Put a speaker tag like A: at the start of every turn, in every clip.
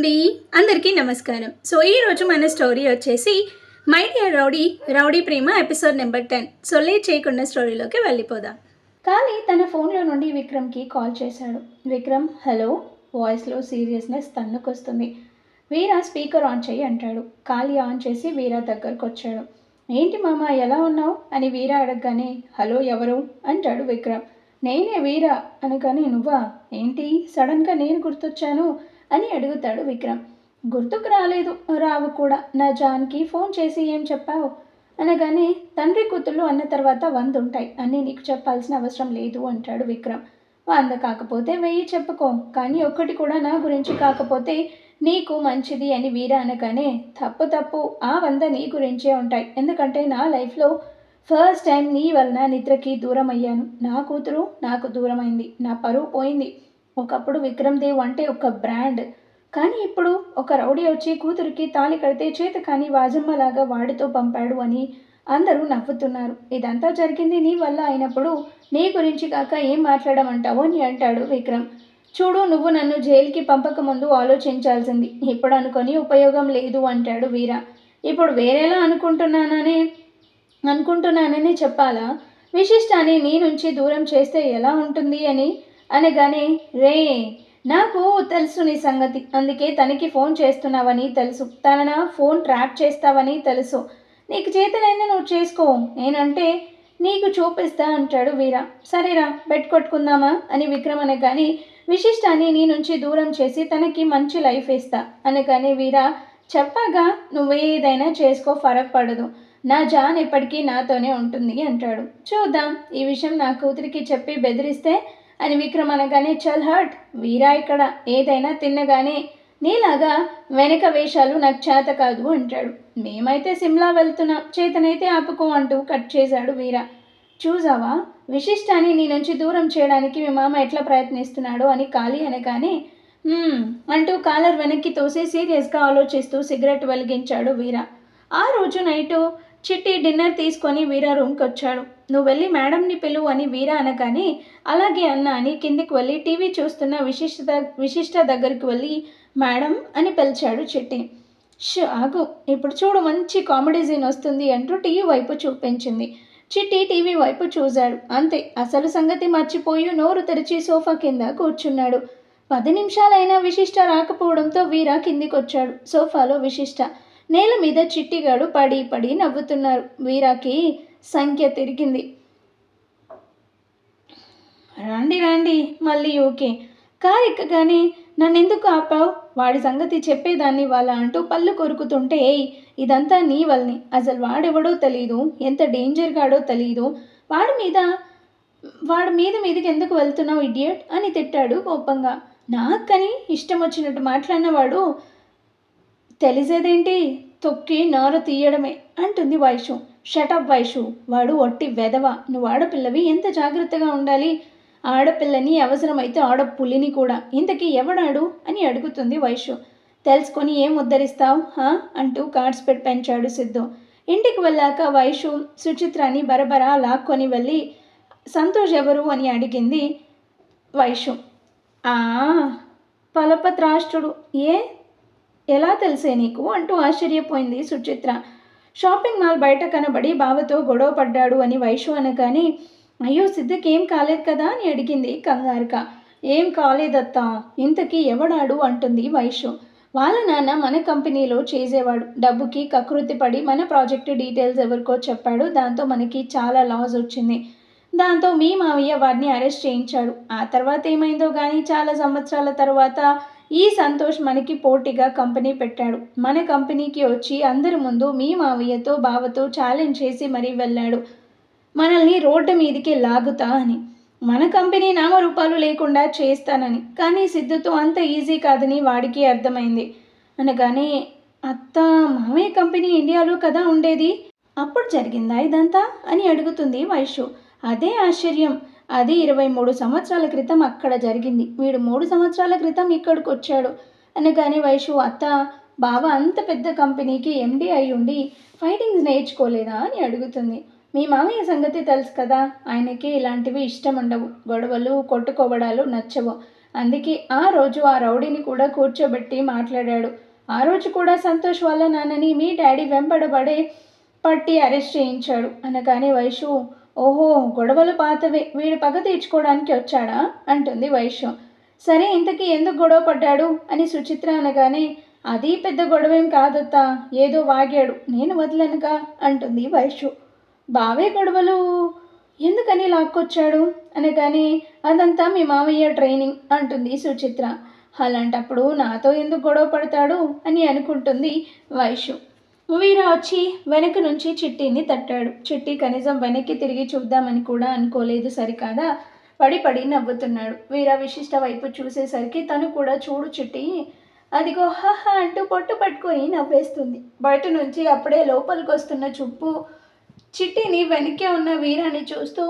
A: అండి, అందరికీ నమస్కారం. సో ఈరోజు మన స్టోరీ వచ్చేసి my dear rowdy rowdy Prema episode number 10. So late చేయకుండా స్టోరీలోకి వెళ్ళిపోదాం. కాళీ తన ఫోన్లో నుండి విక్రమ్కి కాల్ చేశాడు. విక్రమ్ హలో, వాయిస్లో సీరియస్నెస్ తన్నుకొస్తుంది. వీరా స్పీకర్ ఆన్ చేయి అంటాడు. కాళీ ఆన్ చేసి వీరా దగ్గరకు వచ్చాడు. ఏంటి మామ ఎలా ఉన్నావు అని వీరా అడగగానే హలో ఎవరు అంటాడు విక్రమ్. నేనే వీరా అనగానే నువ్వా ఏంటి సడన్గా నేను గుర్తొచ్చాను అని అడుగుతాడు విక్రమ్. గుర్తుకు రాలేదు, రావు కూడా. నా జాన్కి ఫోన్ చేసి ఏం చెప్పావు అనగానే తండ్రి కూతుళ్ళు అన్న తర్వాత 100 ఉంటాయి, అన్నీ నీకు చెప్పాల్సిన అవసరం లేదు అంటాడు విక్రమ్. 100 కాకపోతే 1000 చెప్పుకో, కానీ ఒక్కటి కూడా నా గురించి కాకపోతే నీకు మంచిది అని వీరా అనగానే తప్పు ఆ 100 నీ గురించే ఉంటాయి. ఎందుకంటే నా లైఫ్లో ఫస్ట్ టైం నీ వలన నిద్రకి దూరం అయ్యాను. నా కూతురు నాకు దూరమైంది, నా పరువు పోయింది. ఒకప్పుడు విక్రమ్ దేవ్ అంటే ఒక బ్రాండ్, కానీ ఇప్పుడు ఒక రౌడీ వచ్చి కూతురికి తాళి కడితే చేత కానీ వాజమ్మలాగా వాడితో పంపాడు అని అందరూ నవ్వుతున్నారు. ఇదంతా జరిగింది నీ వల్ల అయినప్పుడు నీ గురించి కాక ఏం మాట్లాడమంటావు అని అంటాడు విక్రమ్. చూడు, నువ్వు నన్ను జైలుకి పంపక ముందు ఆలోచించాల్సింది, ఇప్పుడు అనుకొని ఉపయోగం లేదు అంటాడు వీరా. ఇప్పుడు వేరేలా అనుకుంటున్నానని చెప్పాలా? విశిష్టాన్ని నీ నుంచి దూరం చేస్తే ఎలా ఉంటుంది అని అనగానే రే నాకు తెలుసు నీ సంగతి, అందుకే తనకి ఫోన్ చేస్తున్నావని తెలుసు, తన ఫోన్ ట్రాప్ చేస్తావని తెలుసు. నీకు చేతనైంది నువ్వు చేసుకో, నేనంటే నీకు చూపిస్తా అంటాడు వీరా. సరేరా బెట్ కొట్టుకుందామా అని విక్రమ్ అనగానే విశిష్టాన్ని నీ నుంచి దూరం చేసి తనకి మంచి లైఫ్ ఇస్తా అనగానే వీరా చెప్పగా నువ్వేదైనా చేసుకో, ఫరక్ పడదు, నా జాన్ ఎప్పటికీ నాతోనే ఉంటుంది అంటాడు. చూద్దాం, ఈ విషయం నా కూతురికి చెప్పి బెదిరిస్తే అని విక్రమ్ అనగానే చల్ హర్ట్, వీరా ఇక్కడ ఏదైనా తిన్నగానే నీలాగా వెనక వేషాలు నాకు చేత కాదు అంటాడు. మేమైతే సిమ్లా వెళ్తున్నాం, చేతనైతే ఆపుకో అంటూ కట్ చేశాడు వీరా. చూసావా విశిష్టాన్ని నీ నుంచి దూరం చేయడానికి మీ మామ ఎట్లా ప్రయత్నిస్తున్నాడు అని కాళీ అనగానే అంటూ కాలర్ వెనక్కి తోసి సీరియస్గా ఆలోచిస్తూ సిగరెట్ వెలిగించాడు వీరా. ఆ రోజు నైటు చిట్టి డిన్నర్ తీసుకొని వీరా రూమ్కి వచ్చాడు. నువ్వు వెళ్ళి మేడంని పిలువు అని వీరా అనగానే అలాగే అన్న అని కిందికి వెళ్ళి టీవీ చూస్తున్న విశిష్ట దగ్గరికి వెళ్ళి మేడం అని పిలిచాడు చిట్టి. ఆగు, ఇప్పుడు చూడు మంచి కామెడీ సీన్ వస్తుంది అంటూ టీవీ వైపు చూపించింది. చిట్టి టీవీ వైపు చూశాడు. అంతే, అసలు సంగతి మర్చిపోయి నోరు తెరిచి సోఫా కింద కూర్చున్నాడు. 10 నిమిషాలైనా విశిష్ట రాకపోవడంతో వీరా కిందికొచ్చాడు. సోఫాలో విశిష్ట, నేల మీద చిట్టిగాడు పడి పడి నవ్వుతున్నారు. వీరాకి సంఖ్య తిరిగింది. రండి రండి మళ్ళీ ఓకే. కారు ఎక్కగానే నన్నెందుకు ఆపావు, వాడి సంగతి చెప్పేదాన్ని వాళ్ళ అంటూ పళ్ళు కొరుకుతుంటే ఇదంతా నీ వల్లనే, అసలు వాడెవడో తెలీదు, ఎంత డేంజర్గాడో తెలీదు, వాడి మీదకి ఎందుకు వెళ్తున్నావు ఇడియట్ అని తిట్టాడు కోపంగా. నాకని ఇష్టం వచ్చినట్టు మాట్లాడినవాడు తెలిసేదేంటి, తొక్కి నోరు తీయడమే అంటుంది వైషు. షటప్ వైషు, వాడు ఒట్టి వెధవ, నువ్వు ఆడపిల్లవి ఎంత జాగ్రత్తగా ఉండాలి, ఆడపిల్లని అవసరమైతే ఆడపులిని కూడా, ఇంతకీ ఎవడాడు అని అడుగుతుంది వైషు. తెలుసుకొని ఏం ఉద్ధరిస్తావు అంటూ కార్డ్స్ పెంచాడు సిద్ధు. ఇంటికి వెళ్ళాక వైషు సుచిత్రాని బరబరా లాక్కొని వెళ్ళి సంతోష్ ఎవరు అని అడిగింది వైషు. పలపత్రాష్ట్రుడు, ఎలా తెలిసే నీకు అంటూ ఆశ్చర్యపోయింది సుచిత్ర. షాపింగ్ మాల్ బయట కనబడి బావతో గొడవ పడ్డాడు అని వైషు అనగానే అయ్యో సిద్ధకి ఏం కాలేదు కదా అని అడిగింది కంగారుగా. ఏం కాలేదత్తా, ఇంతకీ ఎవడాడు అంటుంది వైషు. వాళ్ళ నాన్న మన కంపెనీలో చేసేవాడు, డబ్బుకి కకృతి పడి మన ప్రాజెక్టు డీటెయిల్స్ ఎవరికో చెప్పాడు, దాంతో మనకి చాలా లాస్ వచ్చింది. దాంతో మీ మావయ్య వాడిని అరెస్ట్ చేయించాడు. ఆ తర్వాత ఏమైందో కానీ చాలా సంవత్సరాల తర్వాత ఈ సంతోష్ మనకి పోటీగా కంపెనీ పెట్టాడు. మన కంపెనీకి వచ్చి అందరి ముందు మీ మావయ్యతో బావతో ఛాలెంజ్ చేసి మరీ వెళ్ళాడు, మనల్ని రోడ్డు మీదికి లాగుతా అని, మన కంపెనీ నామరూపాలు లేకుండా చేస్తానని. కానీ సిద్ధుతో అంత ఈజీ కాదని వాడికి అర్థమైంది అనగానే అత్త, మావయ్య కంపెనీ ఇండియాలో కదా ఉండేది, అప్పుడు జరిగిందా ఇదంతా అని అడుగుతుంది వైషు. అదే ఆశ్చర్యం, అది 23 సంవత్సరాల క్రితం అక్కడ జరిగింది, వీడు 3 సంవత్సరాల క్రితం ఇక్కడికి వచ్చాడు అనగానే వైషు అత్త, బావ అంత పెద్ద కంపెనీకి ఎండి అయి ఉండి ఫైటింగ్స్ నేర్చుకోలేదా అని అడుగుతుంది. మీ మామయ్య సంగతి తెలుసు కదా, ఆయనకి ఇలాంటివి ఇష్టం ఉండవు, గొడవలు కొట్టుకోవడాలు నచ్చవు, అందుకే ఆ రోజు ఆ రౌడీని కూడా కూర్చోబెట్టి మాట్లాడాడు. ఆ రోజు కూడా సంతోష్ వాళ్ళ నాన్నని మీ డాడీ వెంబడబడే పట్టి అరెస్ట్ చేయించాడు అనగానే వైషు, ఓహో గొడవలు పాతవే, వీడు పగ తీర్చుకోవడానికి వచ్చాడా అంటుంది వైషు. సరే ఇంతకీ ఎందుకు గొడవ పడ్డాడు అని సుచిత్ర అనగానే, అది పెద్ద గొడవేం కాదత్తా, ఏదో వాగాడు, నేను వదలనుగా అంటుంది వైషు. బావే గొడవలు ఎందుకని లాక్కొచ్చాడు అనగానే, అదంతా మీ మామయ్య ట్రైనింగ్ అంటుంది సుచిత్ర. అలాంటప్పుడు నాతో ఎందుకు గొడవ పడతాడు అని అనుకుంటుంది వైషు. వీర వచ్చి వెనక నుంచి చిట్టిని తట్టాడు. చిట్టి కనీసం వెనక్కి తిరిగి చూద్దామని కూడా అనుకోలేదు సరికాదా, పడి పడి నవ్వుతున్నాడు. వీర విశిష్ట వైపు చూసేసరికి తను కూడా చూడు చిట్టి, అదిగో హహ అంటూ పొట్టు పట్టుకొని నవ్వేస్తుంది. బయట నుంచి అప్పుడే లోపలికి వస్తున్న చుప్పు చిట్టిని వెనక్కే ఉన్న వీరాన్ని చూస్తూ,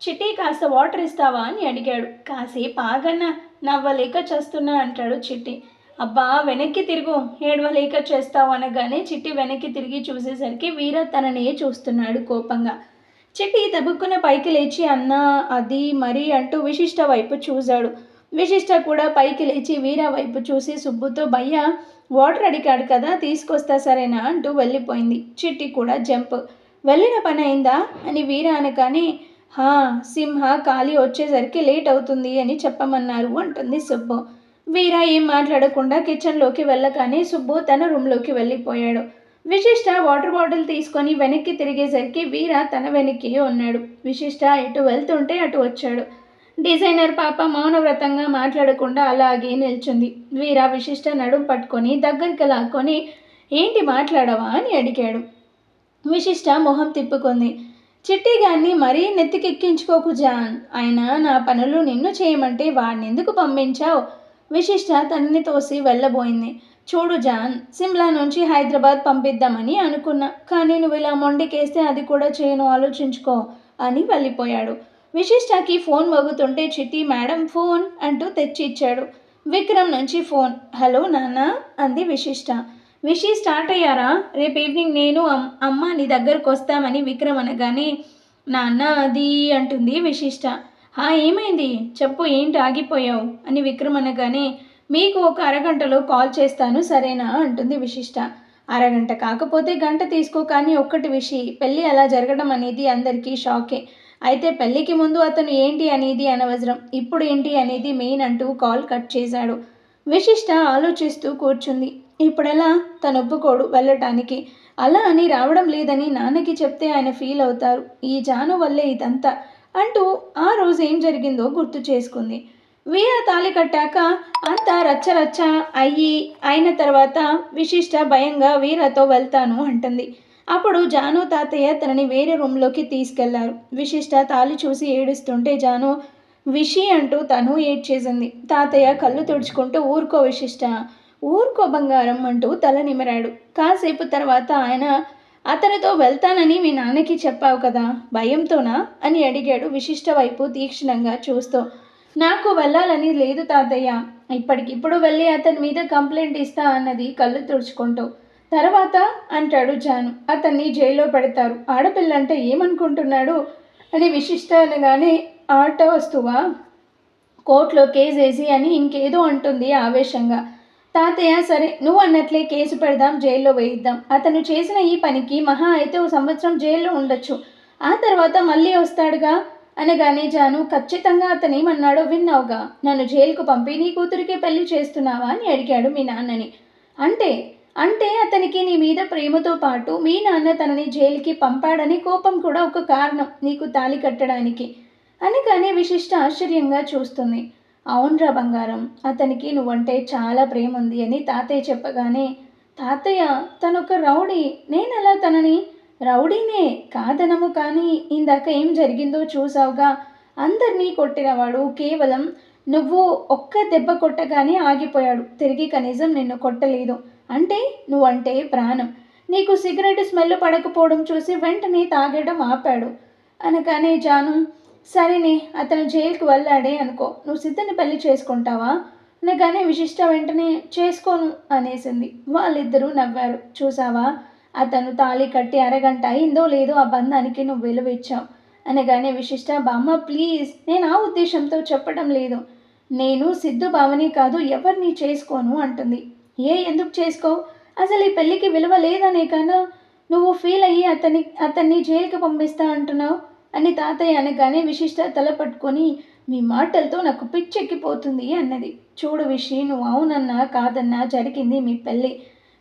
A: చిట్టి కాస్త వాటర్ ఇస్తావా అని అడిగాడు. కాసేపు ఆగన్న, నవ్వలేక చేస్తున్నా అంటాడు చిట్టి. అబ్బా వెనక్కి తిరుగు, ఏడవలేక చేస్తావు అనగానే చిట్టి వెనక్కి తిరిగి చూసేసరికి వీర తననే చూస్తున్నాడు కోపంగా. చిట్టి తబుక్కున పైకి లేచి అన్నా అది మరి అంటూ విశిష్ట వైపు చూశాడు. విశిష్ట కూడా పైకి లేచి వీర వైపు చూసి సుబ్బుతో భయ్య వాటర్ అడిగాడు కదా తీసుకొస్తా సరేనా అంటూ వెళ్ళిపోయింది. చిట్టి కూడా జంప్. వెళ్ళిన పని అయిందా అని వీర అనగానే, హా సింహ ఖాళీ వచ్చేసరికి లేట్ అవుతుంది అని చెప్పమన్నారు అంటుంది సుబ్బు. వీర ఏం మాట్లాడకుండా కిచెన్లోకి వెళ్ళగానే సుబ్బు తన రూమ్లోకి వెళ్ళిపోయాడు. విశిష్ట వాటర్ బాటిల్ తీసుకొని వెనక్కి తిరిగేసరికి వీర తన వెనక్కి ఉన్నాడు. విశిష్ట ఎటు వెళ్తుంటే అటు వచ్చాడు. డిజైనర్ పాప మౌనవ్రతంగా మాట్లాడకుండా అలాగే నిల్చుంది. వీర విశిష్ట నడుం పట్టుకొని దగ్గరికి లాక్కొని, ఏంటి మాట్లాడవా అని అడిగాడు. విశిష్ట మొహం తిప్పుకుంది. చిట్టి గారిని మరీ నెత్తికెక్కించుకోకు జాన్, ఆయన నా పనులు నిన్ను చేయమంటే వాడినెందుకు పంపించావు? విశిష్ట తనని తోసి వెళ్ళబోయింది. చూడు జాన్, సిమ్లా నుంచి హైదరాబాద్ పంపిద్దామని అనుకున్నా, కానీ నువ్వు ఇలా మొండికేస్తే అది కూడా చేయను, ఆలోచించుకో అని వెళ్ళిపోయాడు. విశిష్టకి ఫోన్ మోగుతుంటే చిట్టి మేడం ఫోన్ అంటూ తెచ్చి ఇచ్చాడు. విక్రమ్ నుంచి ఫోన్. హలో నాన్న అంది విశిష్ట. విషి స్టార్ట్ అయ్యారా? రేపు ఈవినింగ్ నేను అమ్మ నీ దగ్గరకు వస్తామని విక్రమ్ అనగానే, నాన్న అది అంటుంది విశిష్ట. ఏమైంది చెప్పు, ఏంటి ఆగిపోయావు అని విక్రమ్ అనగానే, మీకు ఒక అరగంటలో కాల్ చేస్తాను సరేనా అంటుంది విశిష్ట. అరగంట కాకపోతే గంట తీసుకో, కానీ ఒక్కటి విషి, పెళ్ళి అలా జరగడం అనేది అందరికీ షాకే. అయితే పెళ్ళికి ముందు అతను ఏంటి అనేది అనవసరం, ఇప్పుడు ఏంటి అనేది మెయిన్ అంటూ కాల్ కట్ చేశాడు. విశిష్ట ఆలోచిస్తూ కూర్చుంది. ఇప్పుడెలా? తను ఒప్పుకోడు వెళ్ళటానికి. అలా అని రావడం లేదని నాన్నకి చెప్తే ఆయన ఫీల్ అవుతారు. ఈ జాను వల్లే ఇదంతా అంటూ ఆ రోజు ఏం జరిగిందో గుర్తు చేసుకుంది. వీర తాళి కట్టాక అంతా రచ్చరచ్చ అయిన తర్వాత విశిష్ట భయంగా వీరతో వెళ్తాను అంటుంది. అప్పుడు జాను తాతయ్య తనని వేరే రూమ్లోకి తీసుకెళ్లారు. విశిష్ట తాళి చూసి ఏడుస్తుంటే జాను విషి అంటూ తను ఏడ్చేసింది. తాతయ్య కళ్ళు తుడుచుకుంటూ ఊరుకో విశిష్ట, ఊరుకో బంగారం అంటూ తల నిమిరాడు. కాసేపు తర్వాత ఆయన, అతనితో వెళ్తానని మీ నాన్నకి చెప్పావు కదా, భయంతోనా అని అడిగాడు విశిష్ట వైపు తీక్షణంగా చూస్తూ. నాకు వెళ్ళాలని లేదు తాతయ్య, ఇప్పటికిప్పుడు వెళ్ళి అతని మీద కంప్లైంట్ ఇస్తా అన్నది కళ్ళు తుడుచుకుంటూ. తర్వాత అంటాడు జాను, అతన్ని జైల్లో పెడతారు, ఆడపిల్లంటే ఏమనుకుంటున్నాడు అని విశిష్ట అనగానే, ఆట వస్తువా, కోర్టులో కేసేసి అని ఇంకేదో అంటుంది ఆవేశంగా. తాతయ్య సరే నువ్వు అన్నట్లే కేసు పెడదాం, జైల్లో వేయిద్దాం, అతను చేసిన ఈ పనికి మహా అయితే 1 సంవత్సరం జైల్లో ఉండొచ్చు, ఆ తర్వాత మళ్ళీ వస్తాడుగా అనగానే జాను, ఖచ్చితంగా అతను ఏమన్నాడో విన్నావుగా, నన్ను జైలుకు పంపి నీ కూతురికి పెళ్లి చేస్తున్నావా అని అడిగాడు మీ నాన్నని. అంటే అంటే అతనికి నీ మీద ప్రేమతో పాటు మీ నాన్న తనని జైలుకి పంపాడని కోపం కూడా ఒక కారణం నీకు తాళి కట్టడానికి అనగానే విశిష్ట ఆశ్చర్యంగా చూస్తుంది. అవునరా బంగారం, అతనికి నువ్వంటే చాలా ప్రేమ ఉంది అని తాతయ్య చెప్పగానే, తాతయ్య తనొక రౌడీ, నేనెలా తనని రౌడీనే కాదనము, కానీ ఇందాక ఏం జరిగిందో చూసావుగా, అందరినీ కొట్టినవాడు కేవలం నువ్వు ఒక్క దెబ్బ కొట్టగానే ఆగిపోయాడు, తిరిగి కనీసం నిన్ను కొట్టలేదు. అంటే నువ్వంటే ప్రాణం, నీకు సిగరెట్ స్మెల్ పడకపోవడం చూసి వెంటనే తాగడం ఆపాడు అనగానే జాను, సరేనే అతను జైలుకి వెళ్ళాడే అనుకో, నువ్వు సిద్ధని పెళ్లి చేసుకుంటావా అనగానే విశిష్ట వెంటనే చేసుకోను అనేసింది. వాళ్ళిద్దరూ నవ్వారు. చూసావా, అతను తాళి కట్టి అరగంట అయిందో లేదో ఆ బంధానికి నువ్వు విలువ ఇచ్చావు అనగానే విశిష్ట, బామ్మ ప్లీజ్, నేను ఆ ఉద్దేశంతో చెప్పడం లేదు, నేను సిద్ధు బావని కాదు ఎవరిని చేసుకోను అంటుంది. ఎందుకు చేసుకో? అసలు ఈ పెళ్ళికి విలువ లేదనే కదా నువ్వు ఫీల్ అయ్యి అతన్ని జైలుకి పంపిస్తా అంటున్నావు అని తాతయ్య అనగానే విశిష్ట తల పట్టుకొని మీ మాటలతో నాకు పిచ్చెక్కిపోతుంది అన్నది. చూడు విషి, నువ్వు అవునన్నా కాదన్నా జరిగింది మీ పెళ్ళి.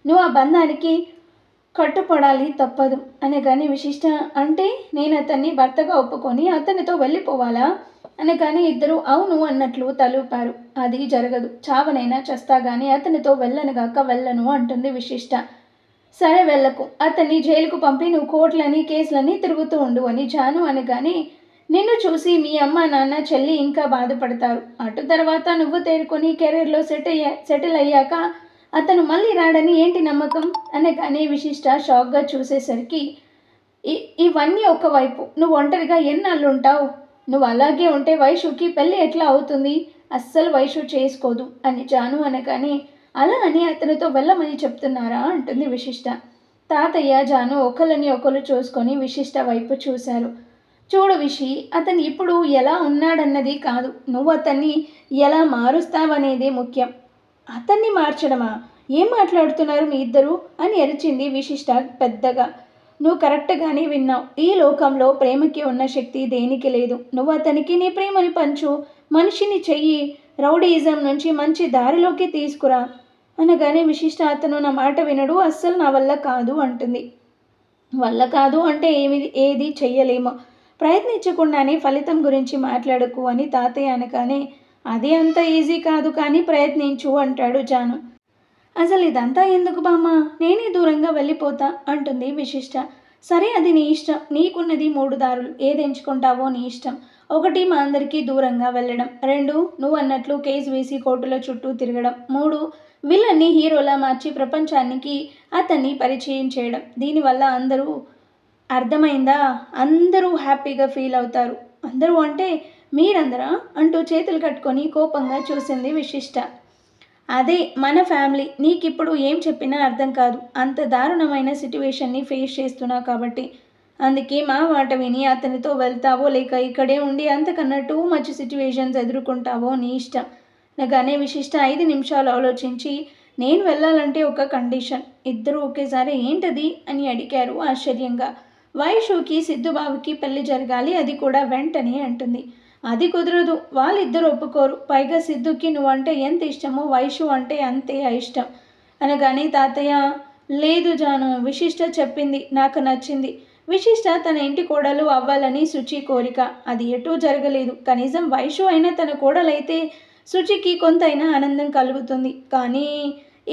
A: నువ్వు ఆ బంధానికి కట్టుపడాలి తప్పదు అనగానే విశిష్ట అంటే నేను అతన్ని భర్తగా ఒప్పుకొని అతనితో వెళ్ళిపోవాలా అనగానే ఇద్దరు అవును అన్నట్లు తలూపారు. అది జరగదు, చావనైనా చస్తా గానీ అతనితో వెళ్ళనుగాక వెళ్ళను అంటుంది విశిష్ట. సరే వెళ్ళకు, అతన్ని జైలుకు పంపి నువ్వు కోర్టులని కేసులని తిరుగుతూ ఉండు అని జాను అనగానే నిన్ను చూసి మీ అమ్మ నాన్న చెల్లి ఇంకా బాధపడతారు. అటు తర్వాత నువ్వు తేరుకొని కెరీర్లో సెటిల్ అయ్యాక అతను మళ్ళీ రాడని ఏంటి నమ్మకం అనగానే విశిష్ట షాక్గా చూసేసరికి ఇవన్నీ ఒకవైపు నువ్వు ఒంటరిగా ఎన్నాళ్ళు ఉంటావు? నువ్వు అలాగే ఉంటే వైషుకి పెళ్ళి ఎట్లా అవుతుంది? అస్సలు వైషు చేసుకోదు అని జాను అనగానే అలా అని అతనితో వెళ్ళమని చెప్తున్నారా అంటుంది విశిష్ట. తాతయ్య జాను ఒకరిని ఒకరు చూసుకొని విశిష్ట వైపు చూశారు. చూడు విషి, అతను ఇప్పుడు ఎలా ఉన్నాడన్నది కాదు, నువ్వు అతన్ని ఎలా మారుస్తావనేదే ముఖ్యం. అతన్ని మార్చడమా? ఏం మాట్లాడుతున్నారు మీ ఇద్దరు అని అరిచింది విశిష్ట పెద్దగా. నువ్వు కరెక్ట్గానే విన్నావు. ఈ లోకంలో ప్రేమకి ఉన్న శక్తి దేనికి లేదు. నువ్వు అతనికి నీ ప్రేమని పంచు, మనిషిని చెయ్యి, రౌడీయిజం నుంచి మంచి దారిలోకి తీసుకురా అనగానే విశిష్ట అతను నా మాట వినడు, అస్సలు నా వల్ల కాదు అంటుంది. వల్ల కాదు అంటే ఏది చెయ్యలేమో, ప్రయత్నించకుండానే ఫలితం గురించి మాట్లాడకు అని తాతయ్య అనగానే అది అంత ఈజీ కాదు కానీ ప్రయత్నించు అంటాడు జాను. అసలు ఇదంతా ఎందుకు బామ్మ, నేనే దూరంగా వెళ్ళిపోతా అంటుంది విశిష్ట. సరే అది నీ ఇష్టం, నీకున్నది 3 దారులు, ఏది ఎంచుకుంటావో నీ ఇష్టం. 1 మా అందరికీ దూరంగా వెళ్ళడం, 2 నువ్వు అన్నట్లు కేసు వేసి కోర్టుల చుట్టూ తిరగడం, 3 విలన్ని హీరోలా మార్చి ప్రపంచానికి అతన్ని పరిచయం చేయడం. దీనివల్ల అందరూ అర్థమైందా? అందరూ హ్యాపీగా ఫీల్ అవుతారు. అందరూ అంటే మీరందరా అంటూ చేతులు కట్టుకొని కోపంగా చూసింది విశిష్ట. అదే మన ఫ్యామిలీ, నీకిప్పుడు ఏం చెప్పినా అర్థం కాదు. అంత దారుణమైన సిట్యువేషన్ని ఫేస్ చేస్తున్నావు కాబట్టి. అందుకే మా మాట విని అతనితో వెళ్తావో లేక ఇక్కడే ఉండి అంతకన్నా టూ మచ్ సిట్యువేషన్స్ ఎదుర్కొంటావో నీ ఇష్టం అనగానే విశిష్ట 5 నిమిషాలు ఆలోచించి నేను వెళ్ళాలంటే ఒక కండిషన్. ఇద్దరు ఒకేసారి ఏంటది అని అడిగారు ఆశ్చర్యంగా. వైషుకి సిద్ధుబాబుకి పెళ్లి జరగాలి, అది కూడా వెంటనే అంటుంది. అది కుదరదు, వాళ్ళిద్దరు ఒప్పుకోరు. పైగా సిద్ధుకి నువ్వంటే ఎంత ఇష్టమో వైషు అంటే అంతే ఇష్టం అనగానే తాతయ్య లేదు జాను, విశిష్ట చెప్పింది నాకు నచ్చింది. విశిష్ట తన ఇంటి కోడలు అవ్వాలని శుచి కోరిక, అది ఎటూ జరగలేదు. కనీసం వైషు అయినా తన కోడలైతే శుచికి కొంతైనా ఆనందం కలుగుతుంది. కానీ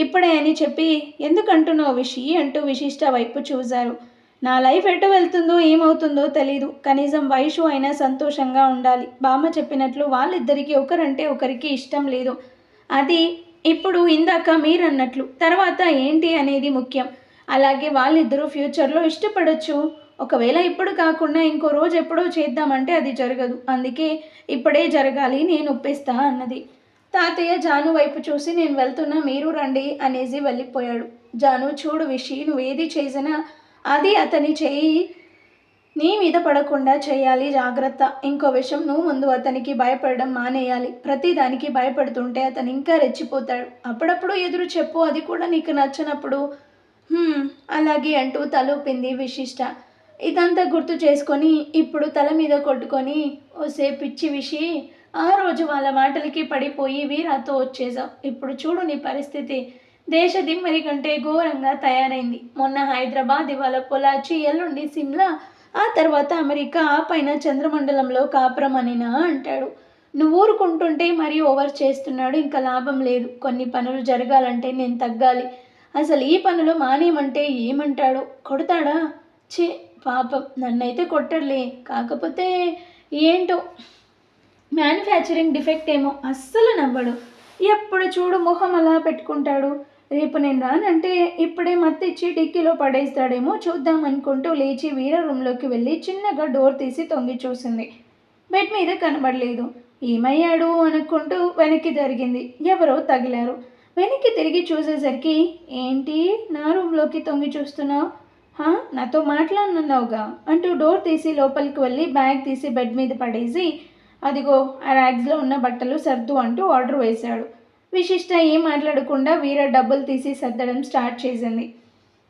A: ఇప్పుడే అని చెప్పి ఎందుకంటున్నావు విషి అంటూ విశిష్ట వైపు చూశారు. నా లైఫ్ ఎటు వెళ్తుందో ఏమవుతుందో తెలీదు, కనీసం వైషు అయినా సంతోషంగా ఉండాలి. బామ్మ చెప్పినట్లు వాళ్ళిద్దరికీ ఒకరంటే ఒకరికి ఇష్టం లేదు. అది ఇప్పుడు ఇందాక మీరన్నట్లు తర్వాత ఏంటి అనేది ముఖ్యం. అలాగే వాళ్ళిద్దరూ ఫ్యూచర్లో ఇష్టపడవచ్చు. ఒకవేళ ఇప్పుడు కాకుండా ఇంకో రోజు ఎప్పుడో చేద్దామంటే అది జరగదు. అందుకే ఇప్పుడే జరగాలి, నేను ఒప్పిస్తా అన్నది. తాతయ్య జాను వైపు చూసి నేను వెళ్తున్నా, మీరు రండి అనేసి వెళ్ళిపోయాడు. జాను చూడు విషి, నువ్వేది చేసినా అది అతని చేయి నీ మీద పడకుండా చేయాలి, జాగ్రత్త. ఇంకో విషయం, నువ్వు ముందు అతనికి భయపడడం మానేయాలి. ప్రతిదానికి భయపడుతుంటే అతను ఇంకా రెచ్చిపోతాడు. అప్పుడప్పుడు ఎదురు చెప్పు, అది కూడా నీకు నచ్చినప్పుడు. అలాగే అంటూ తలూపింది విశిష్ట. ఇదంతా గుర్తు చేసుకొని ఇప్పుడు తల మీద కొట్టుకొని ఓసే పిచ్చి విషి, ఆ రోజు వాళ్ళ మాటలకి పడిపోయి వీరాతో వచ్చేసావు. ఇప్పుడు చూడు నీ పరిస్థితి దేశ దిమ్మరి కంటే ఘోరంగా తయారైంది. మొన్న హైదరాబాద్, ఇవాళ పొలాచి, ఎల్లుండి సిమ్లా, ఆ తర్వాత అమెరికా, ఆ పైన చంద్రమండలంలో కాపురం అనినా అంటాడు. నువ్వు ఊరుకుంటుంటే మరీ ఓవర్ చేస్తున్నాడు. ఇంకా లాభం లేదు. కొన్ని పనులు జరగాలంటే నేను తగ్గాలి. అసలు ఈ పనులు మానేయమంటే ఏమంటాడు? కొడతాడా? ఛీ పాపం, నన్నైతే కొట్టడులే. కాకపోతే ఏంటో మ్యానుఫ్యాక్చరింగ్ డిఫెక్ట్ ఏమో, అస్సలు నవ్వడు. ఎప్పుడు చూడు మొహం అలా పెట్టుకుంటాడు. రేపు నేను రానంటే ఇప్పుడే మత్తిచ్చి డిక్కీలో పడేస్తాడేమో చూద్దాం అనుకుంటూ లేచి వీర రూమ్లోకి వెళ్ళి చిన్నగా డోర్ తీసి తొంగి చూసింది. బెడ్ మీద కనబడలేదు. ఏమయ్యాడు అనుకుంటూ వెనక్కి జరిగింది. ఎవరో తగిలారు. వెనక్కి తిరిగి చూసేసరికి ఏంటి నా రూమ్లోకి తొంగి చూస్తున్నావు? నాతో మాట్లాడనున్నావుగా అంటూ డోర్ తీసి లోపలికి వెళ్ళి బ్యాగ్ తీసి బెడ్ మీద పడేసి అదిగో ఆ ర్యాగ్స్లో ఉన్న బట్టలు సర్దు అంటూ ఆర్డర్ వేశాడు. విశిష్ట ఏం మాట్లాడకుండా వీర డబ్బులు తీసి సర్దడం స్టార్ట్ చేసింది.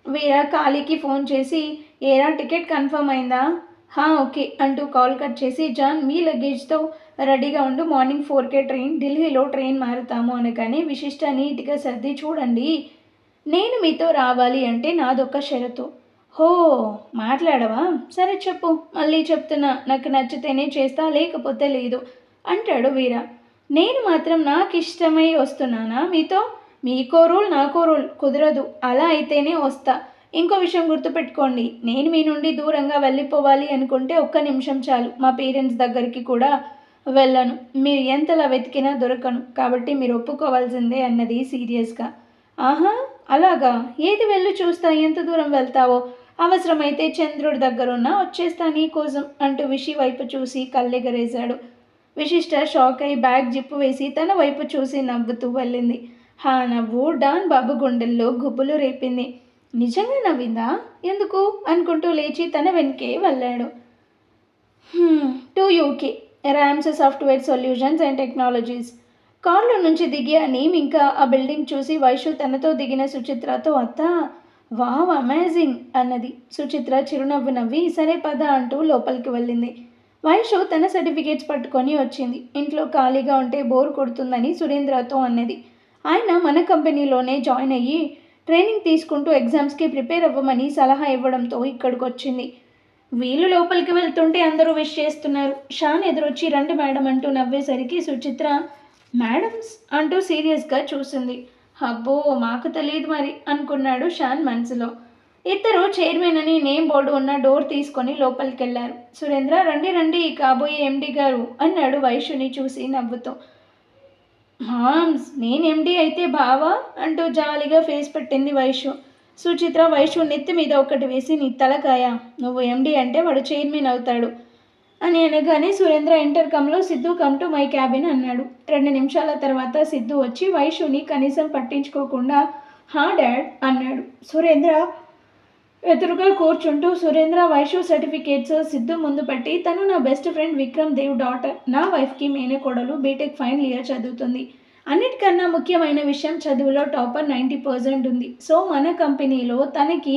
A: వీర కాళీకి ఫోన్ చేసి, ఏరా టికెట్ కన్ఫర్మ్ అయిందా? హా ఓకే అంటూ కాల్ కట్ చేసి, జాన్ మీ లగేజ్తో రెడీగా ఉండు, మార్నింగ్ 4కే ట్రైన్, ఢిల్లీలో ట్రైన్ మారుతాము అనగానే విశిష్ట నీట్గా సర్ది, చూడండి నేను మీతో రావాలి అంటే నాదొక్క షరతు. హో మాట్లాడవా? సరే చెప్పు, మళ్ళీ చెప్తున్నా, నాకు నచ్చితేనే చేస్తా లేకపోతే లేదు అంటాడు వీర. నేను మాత్రం నాకు ఇష్టమై వస్తున్నానా మీతో? మీకో రూల్ నాకో రూల్ కుదరదు. అలా అయితేనే వస్తా. ఇంకో విషయం గుర్తుపెట్టుకోండి, నేను మీ నుండి దూరంగా వెళ్ళిపోవాలి అనుకుంటే ఒక్క నిమిషం చాలు, మా పేరెంట్స్ దగ్గరికి కూడా వెళ్ళను. మీరు ఎంతలా వెతికినా దొరకను. కాబట్టి మీరు ఒప్పుకోవాల్సిందే అన్నది సీరియస్గా. ఆహా అలాగా, ఏది వెళ్ళి చూస్తా, ఎంత దూరం వెళ్తావో, అవసరమైతే చంద్రుడి దగ్గరున్నా వచ్చేస్తా నీకోసం అంటూ విషి వైపు చూసి కళ్ళెగరేశాడు. విశిష్ట షాక్ అయి బ్యాగ్ జిప్పు వేసి తన వైపు చూసి నవ్వుతూ వెళ్ళింది. హా నవ్వు డాన్ బాబు గుండెల్లో గుబులు రేపింది. నిజంగా నవ్విందా? ఎందుకు అనుకుంటూ లేచి తన వెనకే వెళ్ళాడు. To UK rams software solutions and technologies. కారులో నుంచి దిగి ఆ నేమ్ ఇంకా ఆ బిల్డింగ్ చూసి వైషు తనతో దిగిన సుచిత్రతో, అత్త వావ్ అమేజింగ్ అన్నది. సుచిత్ర చిరునవ్వు నవ్వి సరే పద అంటూ లోపలికి వెళ్ళింది. వైషు తన సర్టిఫికేట్స్ పట్టుకొని వచ్చింది. ఇంట్లో ఖాళీగా ఉంటే బోర్ కొడుతుందని సురేంద్రతో అన్నది. ఆయన మన కంపెనీలోనే జాయిన్ అయ్యి ట్రైనింగ్ తీసుకుంటూ ఎగ్జామ్స్కి ప్రిపేర్ అవ్వమని సలహా ఇవ్వడంతో ఇక్కడికి వచ్చింది. వీళ్ళు లోపలికి వెళ్తుంటే అందరూ విష్ చేస్తున్నారు. షాన్ ఎదురొచ్చి రండి మేడం అంటూ నవ్వేసరికి సుచిత్ర మేడమ్స్ అంటూ సీరియస్గా చూసింది. అబ్బో మాకు తెలియదు మరి అనుకున్నాడు షాన్ మనసులో. ఇద్దరు చైర్మన్ అని నేమ్ బోర్డు ఉన్న డోర్ తీసుకొని లోపలికి వెళ్ళారు. సురేంద్ర రండి రండి కాబోయే ఎండి గారు అన్నాడు వైషుని చూసి నవ్వుతూ. మామ్స్ నేను ఎండి అయితే బావా అంటూ జాలిగా ఫేస్ పెట్టింది వైషు. సుచిత్ర వైషు నెత్తి మీద ఒకటి వేసి, నీ తలకాయ, నువ్వు ఎండి అంటే వాడు చైర్మన్ అవుతాడు అని అనగానే సురేంద్ర ఇంటర్కమ్లో Siddhu come to my cabin అన్నాడు. 2 నిమిషాల తర్వాత సిద్ధు వచ్చి వైషుని కనీసం పట్టించుకోకుండా హా డాడ్ అన్నాడు. సురేంద్ర ఎదురుగా కూర్చుంటూ సురేంద్ర వైషు సర్టిఫికేట్స్ సిద్ధు ముందు పెట్టి, తను నా best friend Vikram Dev daughter, నా వైఫ్కి మేనకోడలు, బీటెక్ ఫైనల్ ఇయర్ చదువుతుంది. అన్నిటికన్నా ముఖ్యమైన విషయం చదువులో టాపర్ 90% ఉంది. సో మన కంపెనీలో తనకి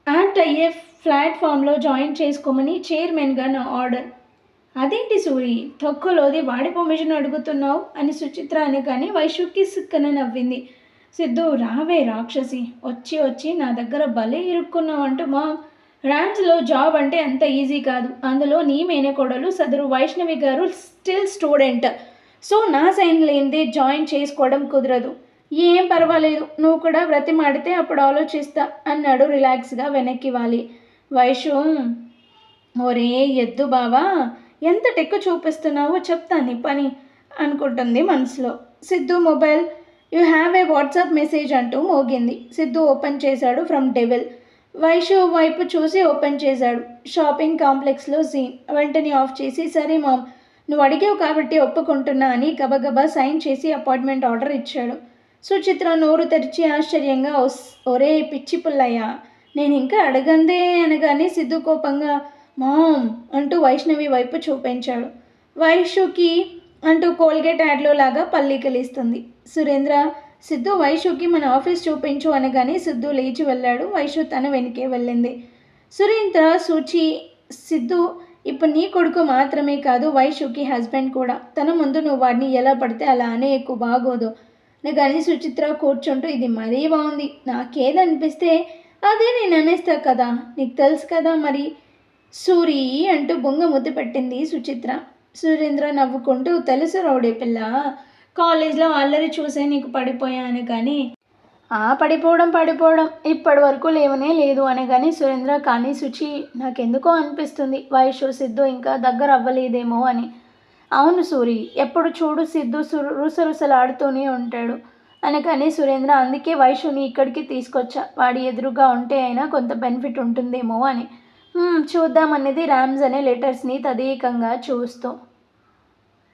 A: యాక్ట్ అయ్యే ప్లాట్ఫామ్లో జాయిన్ చేసుకోమని చైర్మన్గా నా ఆర్డర్. అదేంటి సూరి తొక్కలోది వాడి పర్మిషన్ అడుగుతున్నావు అని సుచిత్ర అనగానే వైషుకి సిక్కన నవ్వింది. సిద్ధు రావే రాక్షసి, వచ్చి వచ్చి నా దగ్గర భలే ఇరుక్కున్నావు అంటూ, మా ర్యామ్స్లో జాబ్ అంటే అంత ఈజీ కాదు, అందులో నీ మేనకోడలు సదరు వైష్ణవి గారు స్టిల్ స్టూడెంట్, సో నా సైన్ లేనిదే జాయిన్ చేసుకోవడం కుదరదు. ఏం పర్వాలేదు, నువ్వు కూడా బ్రతిమాడితే అప్పుడు ఆలోచిస్తా అన్నాడు రిలాక్స్గా వెనక్కి వాలి. వైషు ఒరే ఎద్దు బావా, ఎంత టెక్కు చూపిస్తున్నావో చెప్తాను నీ పని అనుకుంటుంది మనసులో. Siddhu mobile you have a WhatsApp message అంటూ మోగింది. సిద్ధు ఓపెన్ చేశాడు ఫ్రమ్ డెవిల్. వైషు వైపు చూసి ఓపెన్ చేశాడు. షాపింగ్ కాంప్లెక్స్లో సీన్. వెంటనే ఆఫ్ చేసి, సరే మామ్ నువ్వు అడిగావు కాబట్టి ఒప్పుకుంటున్నా అని గబగబా సైన్ చేసి అపాయింట్మెంట్ ఆర్డర్ ఇచ్చాడు. సుచిత్ర నోరు తెరిచి ఆశ్చర్యంగా, ఒరే పిచ్చి పుల్లయ్య, నేను ఇంకా అడగందే అనగానే సిద్ధు కోపంగా మామ్ అంటూ వైష్ణవి వైపు చూపించాడు. వైషుకి అంటూ కోల్గేట్ యాడ్లో లాగా పల్లికలిస్తుంది. సురేంద్ర సిద్ధు వైషుకి మన ఆఫీస్ చూపించు అనగానే సిద్ధు లేచి వెళ్ళాడు. వైషు తన వెనుకే వెళ్ళింది. సురేంద్ర సూచి, సిద్ధు ఇప్పుడు నీ కొడుకు మాత్రమే కాదు వైషుకి హస్బెండ్ కూడా, తన ముందు నువ్వు వాడిని ఎలా పడితే అలా అనే ఎక్కువ బాగోదు కానీ సుచిత్ర కూర్చుంటూ, ఇది మరీ బాగుంది, నాకేదనిపిస్తే అదే నేను అనేస్తా కదా, నీకు తెలుసు కదా మరి సూరి అంటూ బొంగ ముద్దు పెట్టింది సుచిత్ర. సురేంద్ర నవ్వుకుంటూ, తెలుసు రౌడీ పిల్ల, కాలేజ్లో అల్లరి చూసే నీకు పడిపోయాను కానీ పడిపోవడం ఇప్పటి వరకు లేవనే లేదు అనగానే సురేంద్ర, కానీ సుచి నాకెందుకో అనిపిస్తుంది వైషు సిద్ధు ఇంకా దగ్గర అవ్వలేదేమో అని. అవును సూరి, ఎప్పుడు చూడు సిద్ధు రుసరుసలాడుతూనే ఉంటాడు అనగానే సురేంద్ర, అందుకే వైషుని ఇక్కడికి తీసుకొచ్చా, వాడి ఎదురుగా ఉంటే అయినా కొంత బెనిఫిట్ ఉంటుందేమో అని. చూద్దామన్నది ర్యామ్స్ అనే లెటర్స్ని తదేకంగా చూస్తూ.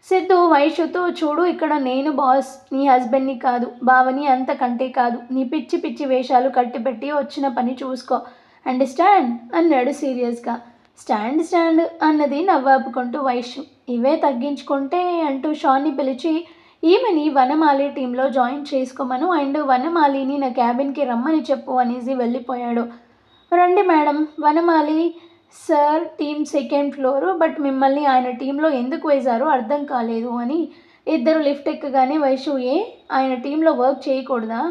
A: సిద్ధు వైషుతో, చూడు ఇక్కడ నేను బాస్, నీ హస్బెండ్ని కాదు, బావని, అంతకంటే కాదు, నీ పిచ్చి పిచ్చి వేషాలు కట్టిపెట్టి వచ్చిన పని చూసుకో, అండర్స్టాండ్ అన్నాడు సీరియస్గా. స్టాండ్ అన్నది నవ్వాపుకుంటూ వైషు. ఇవే తగ్గించుకుంటే అంటూ షాన్ని పిలిచి ఈమెని వనమాలి టీంలో జాయిన్ చేసుకోమను అండ్ వనమాలిని నా క్యాబిన్కి రమ్మని చెప్పు అనేసి వెళ్ళిపోయాడు. రండి madam, Vanamali sir team second floor, but మిమ్మల్ని ఆయన టీంలో ఎందుకు వేశారో అర్థం కాలేదు అని ఇద్దరు లిఫ్ట్ ఎక్కగానే వైషు ఆయన టీంలో వర్క్ చేయకూడదా?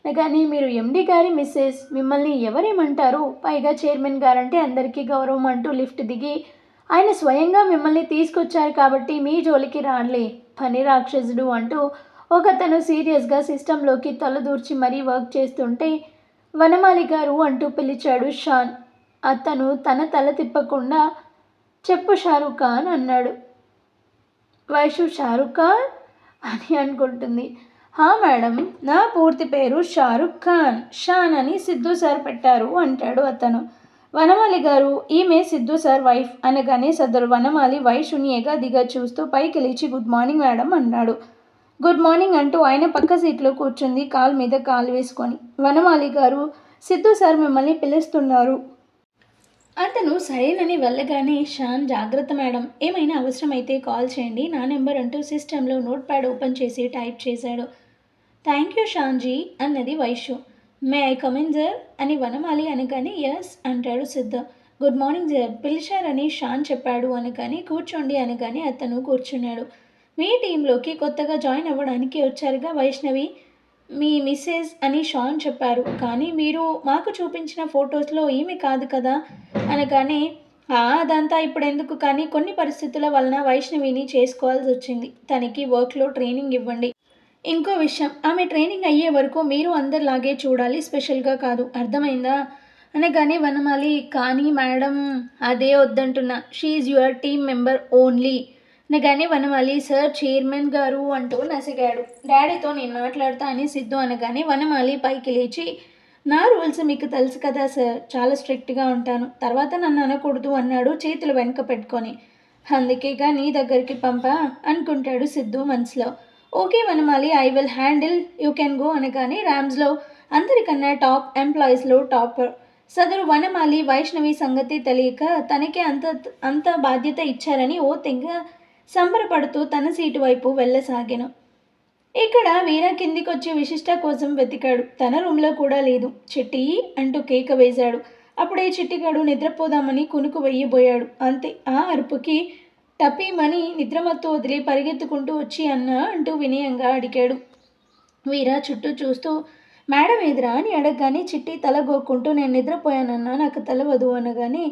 A: కానీ మీరు ఎండి గారి మిస్సెస్, మిమ్మల్ని ఎవరేమంటారు? పైగా చైర్మన్ గారంటే అందరికీ గౌరవం అంటూ లిఫ్ట్ దిగి ఆయన స్వయంగా మిమ్మల్ని తీసుకొచ్చారు కాబట్టి మీ జోలికి రాడలే పని రాక్షసుడు అంటూ ఒకతను సీరియస్గా సిస్టంలోకి తలదూర్చి మరీ వర్క్ చేస్తుంటే వనమాలి గారు అంటూ పిలిచాడు షాన్. అతను తన తల తిప్పకుండా చెప్పు షారుఖ్ ఖాన్ అన్నాడు. వైషు షారుఖ్ ఖాన్ అని అనుకుంటుంది. మేడం, నా పూర్తి పేరు షారుఖ్ ఖాన్, షాన్ అని సిద్ధు సార్ పెట్టారు అంటాడు అతను. వనమాలి గారు, ఈమె సిద్ధు సార్ వైఫ్ అనగానే సదరు వనమాలి వైషుని ఎగాదిగా చూస్తూ పైకి లేచి గుడ్ మార్నింగ్ మేడం అన్నాడు. గుడ్ మార్నింగ్ అంటూ ఆయన పక్క సీట్లో కూర్చుంది కాలు మీద కాలు వేసుకొని. వనమాలి గారు, సిద్ధు సార్ మిమ్మల్ని పిలుస్తున్నారు. అతను సరేనని వెళ్ళగానే షాన్ జాగ్రత్త మేడం, ఏమైనా అవసరమైతే కాల్ చేయండి, నా నెంబర్ అంటూ సిస్టంలో నోట్ ప్యాడ్ ఓపెన్ చేసి టైప్ చేశాడు. థ్యాంక్ యూ షాన్జీ అన్నది Vaishu. May I come in sir అని వనమాలి అనగానే ఎస్ అంటాడు సిద్ధ. గుడ్ మార్నింగ్ సార్, పిలిచారని షాన్ చెప్పాడు అనగానే కూర్చోండి అనగానే అతను కూర్చున్నాడు. మీ టీంలోకి కొత్తగా జాయిన్ అవ్వడానికి వచ్చారుగా వైష్ణవి, మీ మిస్సెస్ అని షాన్ చెప్పారు, కానీ మీరు మాకు చూపించిన ఫొటోస్లో ఈమె కాదు కదా అనగానే అదంతా ఇప్పుడు ఎందుకు, కానీ కొన్ని పరిస్థితుల వలన వైష్ణవిని చేసుకోవాల్సి వచ్చింది. తనకి వర్క్లో ట్రైనింగ్ ఇవ్వండి. ఇంకో విషయం, ఆమె ట్రైనింగ్ అయ్యే వరకు మీరు అందరిలాగే చూడాలి, స్పెషల్గా కాదు, అర్థమైందా అనగానే వనమాలి కానీ మేడం అదే వద్దంటున్నా, షీఈ్ యువర్ టీమ్ మెంబర్ ఓన్లీ అనగానే వనమాలి సార్ చైర్మన్ గారు అంటూ నసిగాడు. డాడీతో నేను మాట్లాడతా అని సిద్ధు అనగానే వనమాలి పైకి లేచి నా రూల్స్ మీకు తెలుసు కదా సార్, చాలా స్ట్రిక్ట్గా ఉంటాను, తర్వాత నన్ను అనకూడదు అన్నాడు చేతులు వెనక పెట్టుకొని. అందుకేగా నీ దగ్గరికి పంపా అనుకుంటాడు సిద్ధు మనసులో. Okay Vanamali, I will handle, you can go అనగానే ర్యామ్స్లో అందరికన్నా టాప్ ఎంప్లాయీస్లో టాపర్ సదరు వనమాలి వైష్ణవి సంగతి తెలియక తనకే అంత బాధ్యత ఇచ్చారని ఓ తెగ సంబరపడుతూ తన సీటు వైపు వెళ్ళసాగాను. ఇక్కడ వీర కిందికొచ్చి విశిష్ట కోసం వెతికాడు. తన రూమ్లో కూడా లేదు. చిట్టి అంటూ కేక వేశాడు. అప్పుడే చిట్టిగాడు నిద్రపోదామని కునుకు వెయ్యబోయాడు. అంతే, ఆ అరుపుకి టపీమని నిద్రమత్తు వదిలి పరిగెత్తుకుంటూ వచ్చి అన్న అంటూ వినయంగా అడిగాడు. వీర చుట్టూ చూస్తూ మేడం ఎదురా అని అడగగానే చిట్టి తల గోక్కుంటూ నేను నిద్రపోయానన్నా, నాకు తెలవదు అనగానే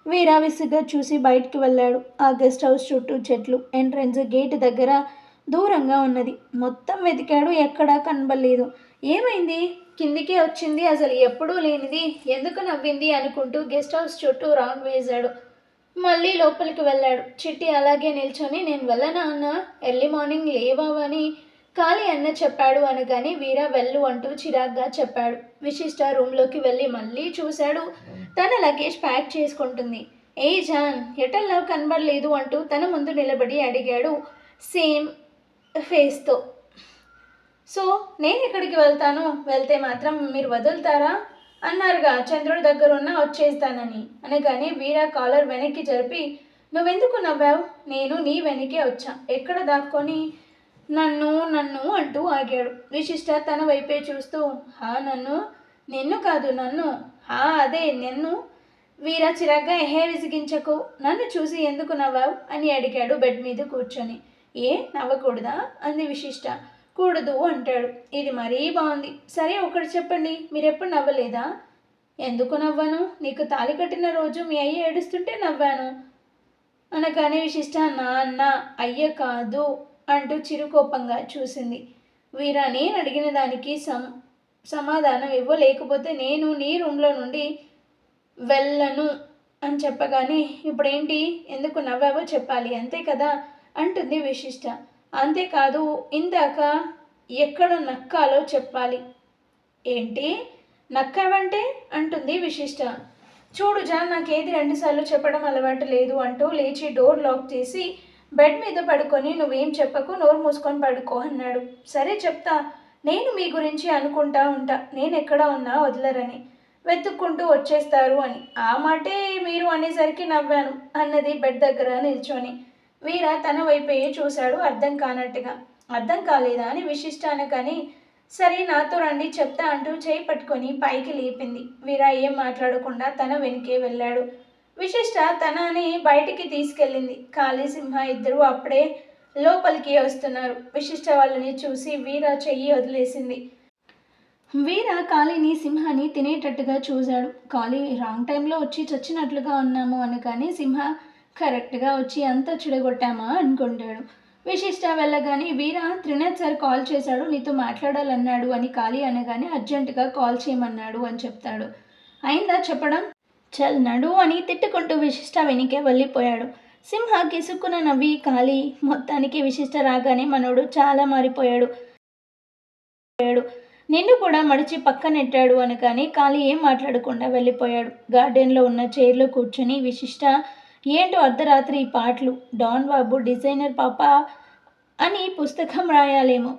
A: వీర విసుగ్గా చూసి బయటికి వెళ్ళాడు. ఆ గెస్ట్ హౌస్ చుట్టూ చెట్లు, ఎంట్రన్స్ గేట్ దగ్గర దూరంగా ఉన్నది. మొత్తం వెతికాడు, ఎక్కడా కనబడలేదు. ఏమైంది, కిందికే వచ్చింది, అసలు ఎప్పుడూ లేనిది ఎందుకు నవ్వింది అనుకుంటూ గెస్ట్ హౌస్ చుట్టూ రౌండ్ వేశాడు. మళ్ళీ లోపలికి వెళ్ళాడు. చిట్టి అలాగే నిల్చొని నేను వెళ్ళనా అన్న, ఎర్లీ మార్నింగ్ లేవని ఖాళీ అన్న చెప్పాడు అనగానే వీర వెళ్ళు అంటూ చిరాగ్గా చెప్పాడు. విశిష్ట రూమ్లోకి వెళ్ళి మళ్ళీ చూశాడు. తన లగేజ్ ప్యాక్ చేసుకుంటుంది. ఏ జాన్, ఎటల్లో కనబడలేదు అంటూ తన ముందు నిలబడి అడిగాడు సేమ్ ఫేస్తో. సో నేను ఎక్కడికి వెళ్తాను, వెళ్తే మాత్రం మీరు వదులుతారా అన్నారుగా, చంద్రుడి దగ్గరున్న వచ్చేస్తానని అనగానే వీర కాలర్ వెనక్కి జరిపి నువ్వెందుకు నవ్వావు, నేను నీ వెనకే వచ్చా, ఎక్కడ దాక్కొని నన్ను నన్ను అంటూ ఆగాడు. విశిష్ట తన వైపే చూస్తూ నన్ను, నిన్ను కాదు నన్ను, అదే నిన్ను. వీర చిరాగ్గా విసిగించకు, నన్ను చూసి ఎందుకు నవ్వావు అని అడిగాడు బెడ్ మీద కూర్చొని. నవ్వకూడదా అంది విశిష్ట. కూడదు అంటాడు. ఇది మరీ బాగుంది. సరే ఒకటి చెప్పండి, మీరెప్పుడు నవ్వలేదా? ఎందుకు నవ్వను, నీకు తాళి కట్టిన రోజు మీ అయ్య ఏడుస్తుంటే నవ్వాను అనగానే విశిష్ట నాన్న అయ్య కాదు అంటూ చిరుకోపంగా చూసింది. వీర నేను అడిగిన దానికి సమాధానం ఇవ్వలేకపోతే నేను నీ రూమ్లో నుండి వెళ్ళను అని చెప్పగానే ఇప్పుడేంటి, ఎందుకు నవ్వావో చెప్పాలి అంతే కదా అంటుంది విశిష్ట. అంతేకాదు ఇందాక ఎక్కడ నక్కాలో చెప్పాలి. ఏంటి నక్కావంటే అంటుంది విశిష్ట. చూడు జాన్, నాకేది 2 సార్లు చెప్పడం అలవాటు లేదు అంటూ లేచి డోర్ లాక్ చేసి బెడ్ మీద పడుకొని నువ్వేం చెప్పకు, నోరు మూసుకొని పడుకో అన్నాడు. సరే చెప్తా, నేను మీ గురించి అనుకుంటా ఉంటా, నేను ఎక్కడ ఉన్నా వదలరని, వెతుక్కుంటూ వచ్చేస్తారు అని. ఆ మాటే మీరు అనేసరికి నవ్వాను అన్నది బెడ్ దగ్గర నిల్చొని. వీర తన వైపే చూశాడు అర్థం కానట్టుగా. అర్థం కాలేదా అని విశిష్ట అనగానే సరే నాతో రండి చెప్తా అంటూ చేయి పట్టుకొని పైకి లేపింది. వీర ఏం మాట్లాడకుండా తన వెనుకే వెళ్ళాడు. విశిష్ట తనని బయటికి తీసుకెళ్ళింది. కాళీ సింహ ఇద్దరు అప్పుడే లోపలికి వస్తున్నారు. విశిష్ట వాళ్ళని చూసి వీర చెయ్యి వదిలేసింది. వీర కాళీని సింహాన్ని తినేటట్టుగా చూశాడు. కాళీ రాంగ్ టైంలో వచ్చి చచ్చినట్లుగా ఉన్నాము అనగానే సింహ కరెక్ట్గా వచ్చి అంతా చెడగొట్టామా అనుకుంటాడు. విశిష్ట వెళ్ళగానే వీర త్రినాథ్ సార్ కాల్ చేశాడు నీతో మాట్లాడాలన్నాడు అని కాళీ అనగానే అర్జెంటుగా కాల్ చేయమన్నాడు అని చెప్తాడు. అయిందా చెప్పడం, చల్ నడు అని తిట్టుకుంటూ విశిష్ట వెనకే వెళ్ళిపోయాడు. సింహ కిసుక్కున నవ్వి కాళీ మొత్తానికి విశిష్ట రాగానే మనోడు చాలా మారిపోయాడు, నిన్ను కూడా మడిచి పక్కనెట్టాడు అనగానే కాళీ ఏం మాట్లాడకుండా వెళ్ళిపోయాడు. గార్డెన్లో ఉన్న చైర్లో కూర్చొని విశిష్ట ఏంటో అర్ధరాత్రి ఈ పాటలు, డాన్ బాబు డిజైనర్ పాప అని పుస్తకం రాయాలేమో.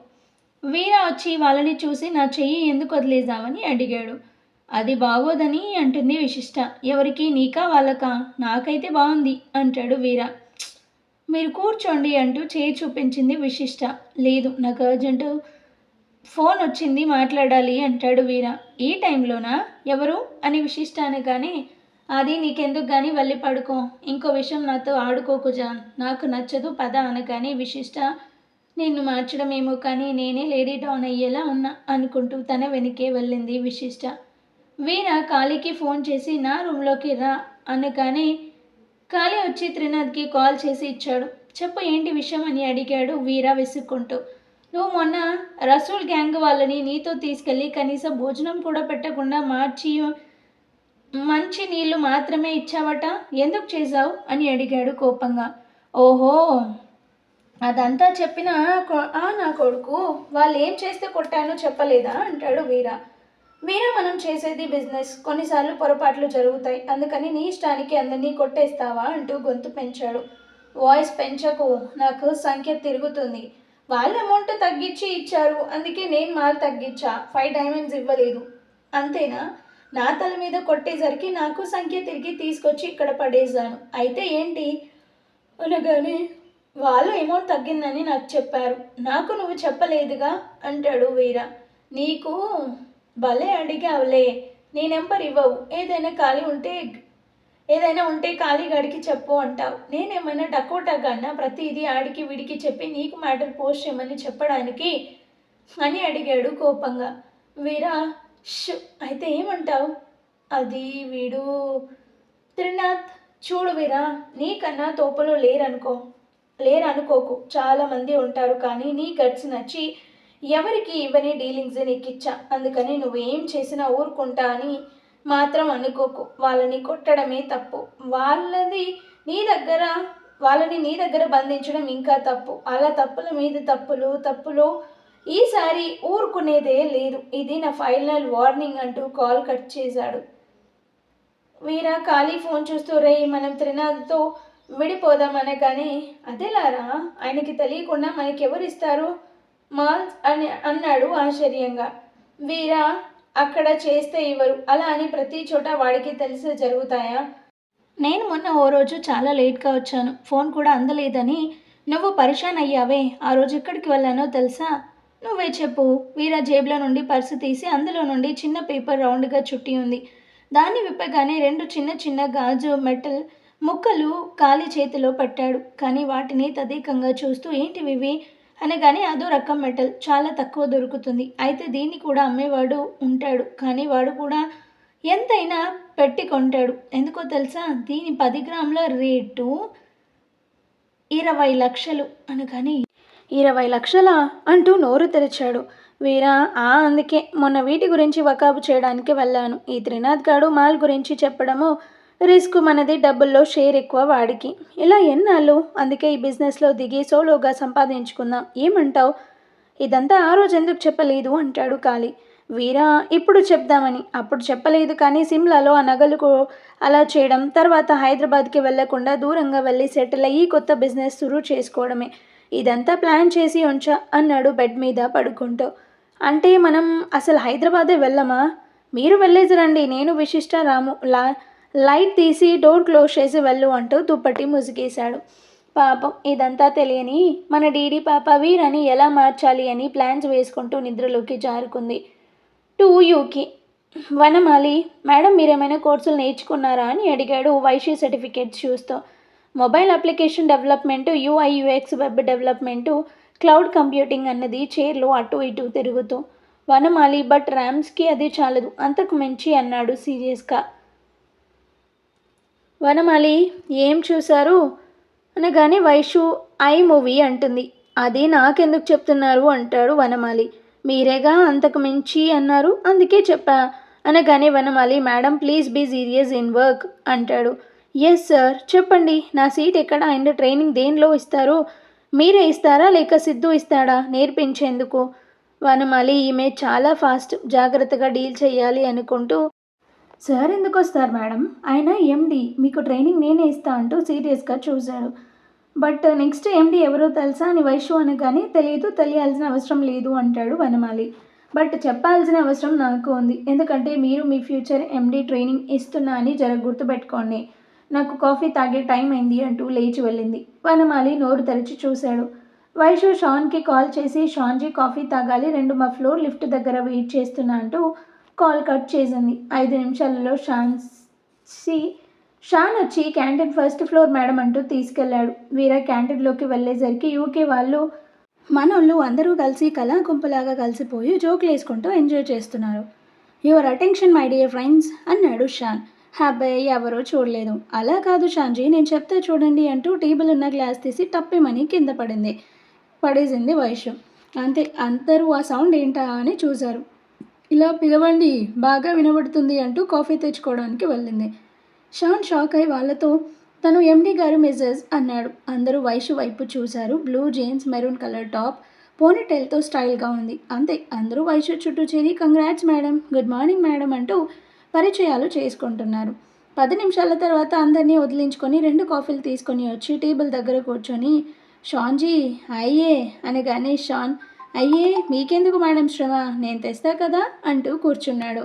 A: వీర వచ్చి వాళ్ళని చూసి నా చెయ్యి ఎందుకు వదిలేసావని అడిగాడు. అది బాగోదని అంటుంది విశిష్ట. ఎవరికి, నీకా వాళ్ళకా? నాకైతే బాగుంది అంటాడు వీర. మీరు కూర్చోండి అంటూ చేయి చూపించింది విశిష్ట. లేదు నాకు అర్జెంటు ఫోన్ వచ్చింది మాట్లాడాలి అంటాడు వీర. ఈ టైంలోనా? ఎవరు అని విశిష్ట అనగానే అది నీకెందుకు కానీ వెళ్ళి పడుకో, ఇంకో విషయం నాతో ఆడుకోకు జాన్, నాకు నచ్చదు పద అనగానే విశిష్ట నిన్ను మార్చడమేమో కానీ నేనే లేడీ డౌన్ అయ్యేలా ఉన్నా అనుకుంటూ తన వెనకే వెళ్ళింది విశిష్ట. వీర కాళీకి ఫోన్ చేసి నా రూమ్లోకి రా అనగానే కాళీ వచ్చి త్రినాథ్కి కాల్ చేసి ఇచ్చాడు. చెప్పు ఏంటి విషయం అని అడిగాడు వీర విసుక్కుంటూ. నువ్వు మొన్న రసూల్ గ్యాంగ్ వాళ్ళని నీతో తీసుకెళ్ళి కనీసం భోజనం కూడా పెట్టకుండా మార్చి మంచి నీళ్లు మాత్రమే ఇచ్చావట, ఎందుకు చేశావు అని అడిగాడు కోపంగా. ఓహో అదంతా చెప్పిన నా కొడుకు వాళ్ళు ఏం చేస్తే కొట్టానో చెప్పలేదా అంటాడు వీర. వీర మనం చేసేది బిజినెస్, కొన్నిసార్లు పొరపాట్లు జరుగుతాయి, అందుకని నీ ఇష్టానికి అందరినీ కొట్టేస్తావా అంటూ గొంతు పెంచాడు. వాయిస్ పెంచకు, నాకు సంఖ్య తిరుగుతుంది. వాళ్ళ అమౌంట్ తగ్గించి ఇచ్చారు, అందుకే నేను మాల్ తగ్గించా, 5 డైమండ్స్ ఇవ్వలేదు అంతేనా? నా తల మీద కొట్టేసరికి నాకు సంఖ్య తిరిగి తీసుకొచ్చి ఇక్కడ పడేశాను, అయితే ఏంటి అనగానే వాళ్ళు అమౌంట్ తగ్గిందని నాకు చెప్పారు, నాకు నువ్వు చెప్పలేదుగా అంటాడు వీర. నీకు భలే అడిగావులే, నీ నెంబర్ ఇవ్వవు, ఏదైనా ఉంటే ఖాళీగాడికి చెప్పు అంటావు. నేనేమైనా డకోటా కన్నా ప్రతిదీ ఆడికి వీడికి చెప్పి నీకు మ్యాటర్ పోస్ట్ చేయమని చెప్పడానికి అని అడిగాడు కోపంగా. వీరా అయితే ఏమంటావు? అది వీడు త్రినాథ్ చూడు వీరా, నీకన్నా తోపలు లేరనుకోకు, చాలామంది ఉంటారు, కానీ నీ గట్స్ నచ్చి ఎవరికి ఇవ్వని డీలింగ్స్ నీకు ఇచ్చా, అందుకని నువ్వేం చేసినా ఊరుకుంటా అని మాత్రం అనుకోకు. వాళ్ళని కొట్టడమే తప్పు, వాళ్ళని నీ దగ్గర బంధించడం ఇంకా తప్పు. అలా తప్పుల మీద తప్పులు ఈసారి ఊరుకునేదే లేదు, ఇది నా ఫైనల్ వార్నింగ్ అంటూ కాల్ కట్ చేశాడు. వీర ఖాళీ ఫోన్ చూస్తూ రే మనం త్రినాథ్తో విడిపోదామనగానే అదేలారా, ఆయనకి తెలియకుండా మనకెవరిస్తారు మాల్స్ అని అన్నాడు ఆశ్చర్యంగా. వీర అక్కడ చేస్తే ఇవ్వరు, అలా అని ప్రతి చోట వాడికి తెలిసి జరుగుతాయా? నేను మొన్న ఓ రోజు చాలా లేట్గా వచ్చాను, ఫోన్ కూడా అందలేదని నువ్వు పరిశాన్ అయ్యావే, ఆ రోజు ఎక్కడికి వెళ్ళానో తెలుసా? నువ్వే చెప్పు. వీర జేబులో నుండి పర్సు తీసి అందులో నుండి చిన్న పేపర్ రౌండ్గా చుట్టి ఉంది. దాన్ని విప్పగానే 2 చిన్న గాజు మెటల్ ముక్కలు ఖాళీ చేతిలో పట్టాడు. కానీ వాటిని తదేకంగా చూస్తూ ఏంటివివి అనగానే అదో రకం మెటల్, చాలా తక్కువ దొరుకుతుంది, అయితే దీన్ని కూడా అమ్మేవాడు ఉంటాడు, కానీ వాడు కూడా ఎంతైనా పెట్టి కొంటాడు. ఎందుకో తెలుసా? దీని 10 గ్రాముల రేటు 20 లక్షలు అనగానే 20 లక్షలా అంటూ నోరు తెరిచాడు వీరా. అందుకే మొన్న వీటి గురించి వకాబు చేయడానికి వెళ్ళాను. ఈ త్రినాథ్ గాడు మాల్ గురించి చెప్పడము రిస్క్ మనది, డబ్బుల్లో షేర్ ఎక్కువ వాడికి. ఇలా ఎన్నాళ్ళు, అందుకే ఈ బిజినెస్లో దిగి సోలోగా సంపాదించుకుందాం, ఏమంటావు? ఇదంతా ఆ రోజు ఎందుకు చెప్పలేదు అంటాడు ఖాళీ. వీరా ఇప్పుడు చెప్దామని, అప్పుడు చెప్పలేదు, కానీ సిమ్లాలో ఆ నగలకు అలా చేయడం, తర్వాత హైదరాబాద్కి వెళ్లకుండా దూరంగా వెళ్ళి సెటిల్ అయ్యి కొత్త బిజినెస్ షురూ చేసుకోవడమే, ఇదంతా ప్లాన్ చేసి ఉంచా అన్నాడు బెడ్ మీద పడుకుంటూ. అంటే మనం అసలు హైదరాబాదే వెళ్ళమా? మీరు వెళ్ళేసి రండి, నేను విశిష్ట రాము లైట్ తీసి డోర్ క్లోజ్ చేసి వెళ్ళు అంటూ దుప్పటి ముసిగేశాడు. పాపం ఇదంతా తెలియని మన డీడీ పాప వీరని ఎలా మార్చాలి అని ప్లాన్స్ వేసుకుంటూ నిద్రలోకి జారుకుంది. 2 యూకి వనమాలి మేడం మీరేమైనా కోర్సులు నేర్చుకున్నారా అని అడిగాడు వైషీ సర్టిఫికేట్స్ చూస్తూ. Mobile application development, UI UX, web development, cloud computing అన్నది చైర్లో అటు ఇటు తిరుగుతూ. వనమాలి బట్ ర్యామ్స్కి అది చాలదు, అంతకు మించి అన్నాడు సీరియస్గా. వనమాలి ఏం చూశారు అనగానే వైషు ఐ మూవీ అంటుంది. అది నాకెందుకు చెప్తున్నారు అంటాడు వనమాలి. మీరేగా అంతకు మించి అన్నారు, అందుకే చెప్పా అనగానే Vanamali madam please be serious in work అంటాడు. ఎస్ సార్ చెప్పండి, నా సీట్ ఎక్కడ అండ్ ట్రైనింగ్ దేనిలో ఇస్తారు? మీరే ఇస్తారా లేక సిద్ధు ఇస్తాడా నేర్పించేందుకు? వనమాలి ఈమె చాలా ఫాస్ట్, జాగ్రత్తగా డీల్ చేయాలి అనుకుంటూ సార్ ఎందుకు వస్తారు మేడం, ఆయన ఎండి, మీకు ట్రైనింగ్ నేనే ఇస్తా అంటూ సీరియస్గా చూశాడు. బట్ నెక్స్ట్ ఎండి ఎవరో తెలుసా అని వైషు అనగానే తెలియదు, తెలియాల్సిన అవసరం లేదు అంటాడు వనమాలి. బట్ చెప్పాల్సిన అవసరం నాకు ఉంది, ఎందుకంటే మీరు మీ ఫ్యూచర్ ఎండి ట్రైనింగ్ ఇస్తున్నా అని గుర్తుపెట్టుకోండి. నాకు కాఫీ తాగే టైం అయింది అంటూ లేచి వెళ్ళింది. వనమాలి నోరు తెరిచి చూశాడు. వైషు షాన్కి కాల్ చేసి షాన్జీ కాఫీ తాగాలి, 2 మా ఫ్లోర్ లిఫ్ట్ దగ్గర వెయిట్ చేస్తున్నా అంటూ కాల్ కట్ చేసింది. 5 నిమిషాలలో షాన్ వచ్చి క్యాంటీన్ ఫస్ట్ ఫ్లోర్ మేడం అంటూ తీసుకెళ్లాడు. వీరా క్యాంటీన్లోకి వెళ్ళేసరికి యూకే వాళ్ళు మనోళ్ళు అందరూ కలిసి కళాగుంపులాగా కలిసిపోయి జోకులు వేసుకుంటూ ఎంజాయ్ చేస్తున్నారు. Your attention my dear friends అన్నాడు షాన్. అబ్బాయి ఎవరో చూడలేదు. అలా కాదు షాన్జీ, నేను చెప్తే చూడండి అంటూ టేబుల్ ఉన్న గ్లాస్ తీసి టప్పిమని కింద పడేసింది వైషు. అంతే, అందరూ ఆ సౌండ్ ఏంటా అని చూశారు. ఇలా పిలవండి, బాగా వినబడుతుంది అంటూ కాఫీ తెచ్చుకోవడానికి వెళ్ళింది. షాన్ షాక్ అయి వాళ్ళతో తను ఎండి గారు మెసేజ్ అన్నాడు. అందరూ వైషు వైపు చూశారు. Blue jeans, maroon colour top, పోనీటైల్తో స్టైల్గా ఉంది. అంతే, అందరూ వైషు చుట్టూ చేరి congrats madam, good morning madam అంటూ పరిచయాలు చేసుకుంటున్నారు. 10 నిమిషాల తర్వాత అందరినీ వదిలించుకొని 2 కాఫీలు తీసుకొని వచ్చి టేబుల్ దగ్గర కూర్చొని షాన్జీ అయ్యే అనగానే షాన్ అయ్యే మీకెందుకు మేడం శ్రమ, నేను తెస్తా కదా అంటూ కూర్చున్నాడు.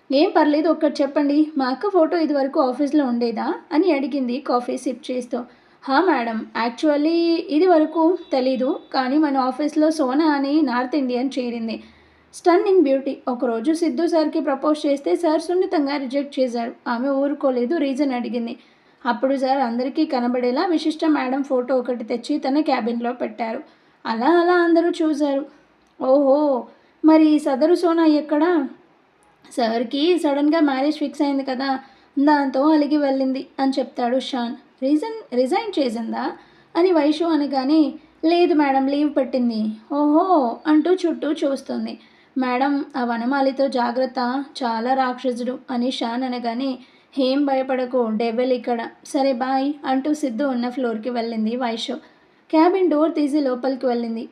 A: ఏం పర్లేదు, ఒక్కటి చెప్పండి, మా అక్క ఫోటో ఇదివరకు ఆఫీస్లో ఉండేదా అని అడిగింది కాఫీ సిప్ చేస్తూ. హా మేడం, యాక్చువల్లీ ఇది వరకు తెలీదు, కానీ మన ఆఫీస్లో సోనా అని నార్త్ ఇండియన్ చేరింది, స్టన్నింగ్ బ్యూటీ. ఒకరోజు సిద్ధు సార్కి ప్రపోజ్ చేస్తే సార్ సున్నితంగా రిజెక్ట్ చేశారు. ఆమె ఊరుకోలేదు, రీజన్ అడిగింది. అప్పుడు సార్ అందరికీ కనబడేలా విశిష్ట మేడం ఫోటో ఒకటి తెచ్చి తన క్యాబిన్లో పెట్టారు. అలా అలా అందరూ చూశారు. ఓహో, మరి సదరు సోనా ఎక్కడా? సార్కి సడన్గా మ్యారేజ్ ఫిక్స్ అయింది కదా, దాంతో అలిగి వెళ్ళింది అని చెప్తాడు షాన్. రిజైన్ చేసిందా అని వైషు అనగానే లేదు మేడం, లీవ్ పెట్టింది. ఓహో అంటూ చుట్టూ చూస్తుంది. మేడం ఆ వనమాలితో జాగ్రత్త, చాలా రాక్షసుడు అని షాన్ అనగానే ఏం భయపడకు, డెవెల్ ఇక్కడ, సరే బాయ్ అంటూ సిద్ధు ఉన్న ఫ్లోర్కి వెళ్ళింది వైషు. క్యాబిన్ డోర్ తీసి లోపలికి వెళ్ళింది.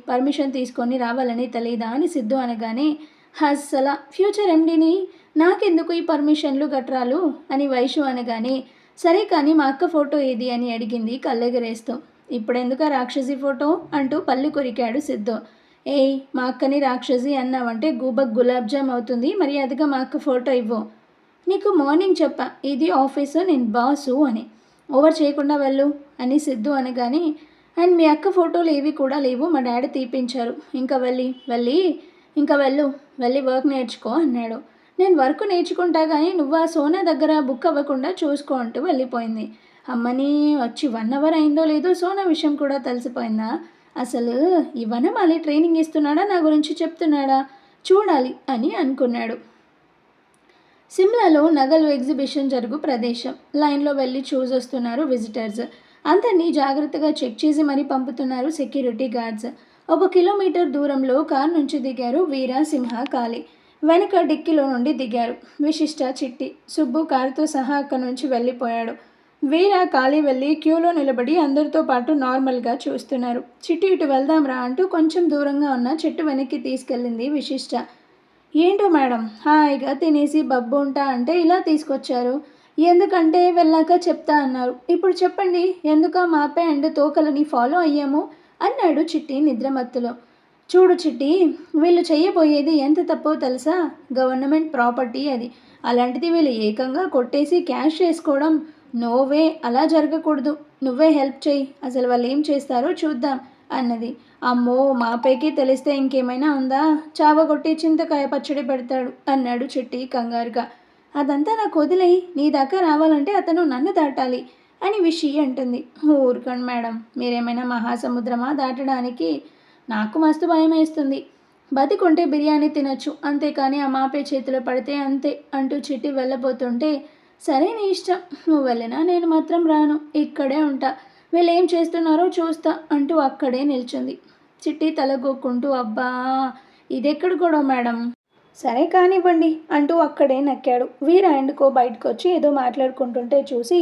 A: పర్మిషన్ తీసుకొని రావాలని తెలీదా అని సిద్ధు అనగానే అస్సలా ఫ్యూచర్ ఎండిని నాకెందుకు ఈ పర్మిషన్లు గట్రాలు అని వైషు అనగానే సరే కానీ మా అక్క ఫోటో ఏది అని అడిగింది కళ్ళెగరేస్తూ. ఇప్పుడెందుక రాక్షసి ఫోటో అంటూ పళ్ళు కొరికాడు సిద్ధు. మా అక్కని రాక్షసి అన్నావంటే గులాబ్ జామ్ అవుతుంది, మర్యాదగా మా అక్క ఫోటో ఇవ్వు. నీకు మార్నింగ్ చెప్పా ఇది ఆఫీసు, నేను బాసు అని, ఓవర్ చేయకుండా వెళ్ళు అని సిద్ధు అనగానే అండ్ మీ అక్క ఫోటోలు ఏవి కూడా లేవు, మా డాడీ తీపించారు, ఇంకా వెళ్ళి వర్క్ నేర్చుకో అన్నాడు. నేను వర్క్ నేర్చుకుంటా కానీ నువ్వు ఆ సోనా దగ్గర బుక్ అవ్వకుండా చూసుకో అంటూ వెళ్ళిపోయింది. అమ్మని వచ్చి 1 అవర్ అయిందో లేదో సోనా విషయం కూడా తెలిసిపోయిందా? అసలు ఈ వనమాలి ట్రైనింగ్ ఇస్తున్నాడా, నా గురించి చెప్తున్నాడా చూడాలి అని అనుకున్నాడు. సిమ్లాలో నగలు ఎగ్జిబిషన్ జరుగు ప్రదేశం. లైన్లో వెళ్ళి చూసొస్తున్నారు విజిటర్స్. అందరినీ జాగ్రత్తగా చెక్ చేసి మరీ పంపుతున్నారు సెక్యూరిటీ గార్డ్స్. 1 కిలోమీటర్ దూరంలో కారు నుంచి దిగారు వీర, సింహ, కాళీ. వెనక డిక్కీలో నుండి దిగారు విశిష్ట, చిట్టి. సుబ్బు కారుతో సహా అక్కడి నుంచి వెళ్ళిపోయాడు. వీర, కాళీ వెళ్ళి క్యూలో నిలబడి అందరితో పాటు నార్మల్గా చూస్తున్నారు. చిట్టి ఇటు వెళ్దాంరా అంటూ కొంచెం దూరంగా ఉన్న చెట్టు వెనక్కి తీసుకెళ్ళింది విశిష్ట. ఏంటో మేడం, హాయిగా తినేసి బబ్బు ఉంటా అంటే ఇలా తీసుకొచ్చారు, ఎందుకంటే వెళ్ళాక చెప్తా అన్నారు, ఇప్పుడు చెప్పండి ఎందుక మాపే అండ్ తోకలని ఫాలో అయ్యాము అన్నాడు చిట్టి నిద్రమత్తులో. చూడు చిట్టి, వీళ్ళు చెయ్యబోయేది ఎంత తప్పో తెలుసా? గవర్నమెంట్ ప్రాపర్టీ అది, అలాంటిది వీళ్ళు ఏకంగా కొట్టేసి క్యాష్ చేసుకోవడం. నోవే అలా జరగకూడదు, నువ్వే హెల్ప్ చేయి, అసలు వాళ్ళు ఏం చేస్తారో చూద్దాం అన్నది. అమ్మో మాపైకి తెలిస్తే ఇంకేమైనా ఉందా, చావగొట్టి చింతకాయ పచ్చడి పెడతాడు అన్నాడు చిట్టి కంగారుగా. అదంతా నాకు వదిలేయి, నీ దాకా రావాలంటే అతను నన్ను దాటాలి అని విషి అంటుంది. ఊరుకోండి మేడం, మీరేమైనా మహాసముద్రమా దాటడానికి? నాకు మస్తు భయం వేస్తుంది. బతికుంటే బిర్యానీ తినొచ్చు, అంతేకాని ఆ మాపే చేతిలో పడితే అంతే అంటూ చిట్టి వెళ్ళబోతుంటే, సరే నీ ఇష్టం, నువ్వు వెళ్ళినా నేను మాత్రం రాను, ఇక్కడే ఉంటా, వీళ్ళు ఏం చేస్తున్నారో చూస్తా అంటూ అక్కడే నిల్చుంది. చిట్టి తలగొక్కుంటూ అబ్బా ఇదెక్కడ గొడవ మేడం, సరే కానివ్వండి అంటూ అక్కడే నక్కాడు. వీర ఎండుకో బయటకు వచ్చి ఏదో మాట్లాడుకుంటుంటే చూసి,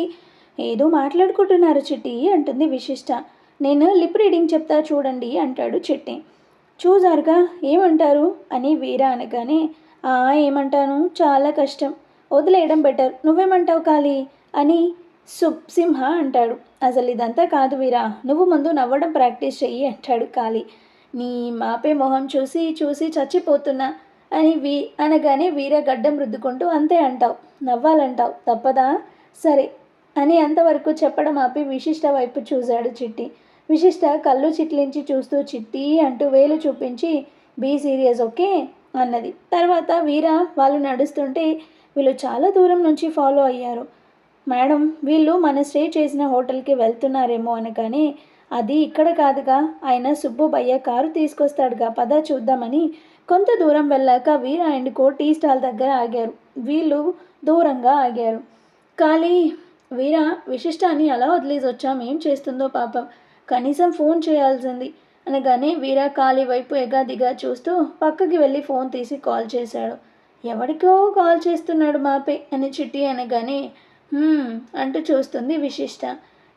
A: ఏదో మాట్లాడుకుంటున్నారు చిట్టి అంటుంది విశిష్ట. నేను లిప్ రీడింగ్ చెప్తా చూడండి అంటాడు చిట్టి. చూసారుగా ఏమంటారు అని వీర అనగానే, ఏమంటాను, చాలా కష్టం, వదిలేయడం బెటర్, నువ్వేమంటావు కాళీ అని సింహ అంటాడు. అసలు ఇదంతా కాదు వీరా, నువ్వు ముందు నవ్వడం ప్రాక్టీస్ చెయ్యి అంటాడు కాళీ. నీ మాపే మొహం చూసి చూసి చచ్చిపోతున్నా అని అనగానే వీర గడ్డం రుద్దుకుంటూ, అంతే అంటావు, నవ్వాలంటావు, తప్పదా, సరే అని అంతవరకు చెప్పడం ఆపి విశిష్ట వైపు చూశాడు చిట్టి. విశిష్ట కళ్ళు చిట్లించి చూస్తూ చిట్టి అంటూ వేలు చూపించి, బీ సీరియస్ ఓకే అన్నది. తర్వాత వీర వాళ్ళు నడుస్తుంటే, వీళ్ళు చాలా దూరం నుంచి ఫాలో అయ్యారు మేడం, వీళ్ళు మన స్టే చేసిన హోటల్కి వెళ్తున్నారేమో అనగానే, అది ఇక్కడ కాదుగా, ఆయన సుబ్బుబయ్య కారు తీసుకొస్తాడుగా, పద చూద్దామని కొంత దూరం వెళ్ళాక వీర అండ్కో టీ స్టాల్ దగ్గర ఆగారు. వీళ్ళు దూరంగా ఆగారు. కాళీ, వీర విశిష్టాన్ని అలా వదిలేసి వచ్చాం, ఏం చేస్తుందో పాపం, కనీసం ఫోన్ చేయాల్సింది అనగానే వీర కాళీ వైపు ఎగాదిగా చూస్తూ పక్కకి వెళ్ళి ఫోన్ తీసి కాల్ చేశాడు. ఎవరికో కాల్ చేస్తున్నాడు మాపే అని చిట్టి అనగానే అంటూ చూస్తుంది విశిష్ట.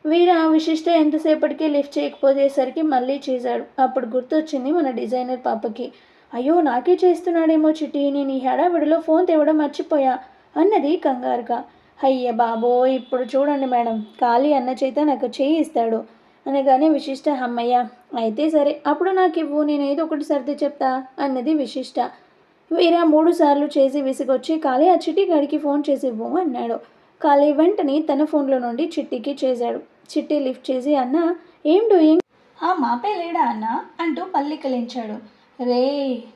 A: వీర విశిష్ట ఎంతసేపటికి లిఫ్ట్ చేయకపోయేసరికి మళ్ళీ చేశాడు. అప్పుడు గుర్తొచ్చింది మన డిజైనర్ పాపకి. అయ్యో నాకే చేస్తున్నాడేమో చిట్టి, నేను ఈ హడావిడిలో ఫోన్ తేవడం మర్చిపోయా అన్నది కంగారుగా. అయ్య బాబో, ఇప్పుడు చూడండి మేడం, ఖాళీ అన్న చేత నాకు చేయి ఇస్తాడు అనగానే విశిష్ట, అమ్మయ్య అయితే సరే, అప్పుడు నాకు ఇవ్వు, నేను ఏదో ఒకటి సర్ది చెప్తా అన్నది విశిష్ట. వీర 3 సార్లు చేసి విసిగొచ్చి, ఖాళీ ఆ చిట్టి గారికి ఫోన్ చేసి ఇవ్వు అన్నాడు. ఖాళీ వెంటనే తన ఫోన్లో నుండి చిట్టికి చేశాడు. చిట్టి లిఫ్ట్ చేసి, అన్న ఏం డూయింగ్, ఆ మాపే లేడా అన్న అంటూ పల్లికలించాడు. రే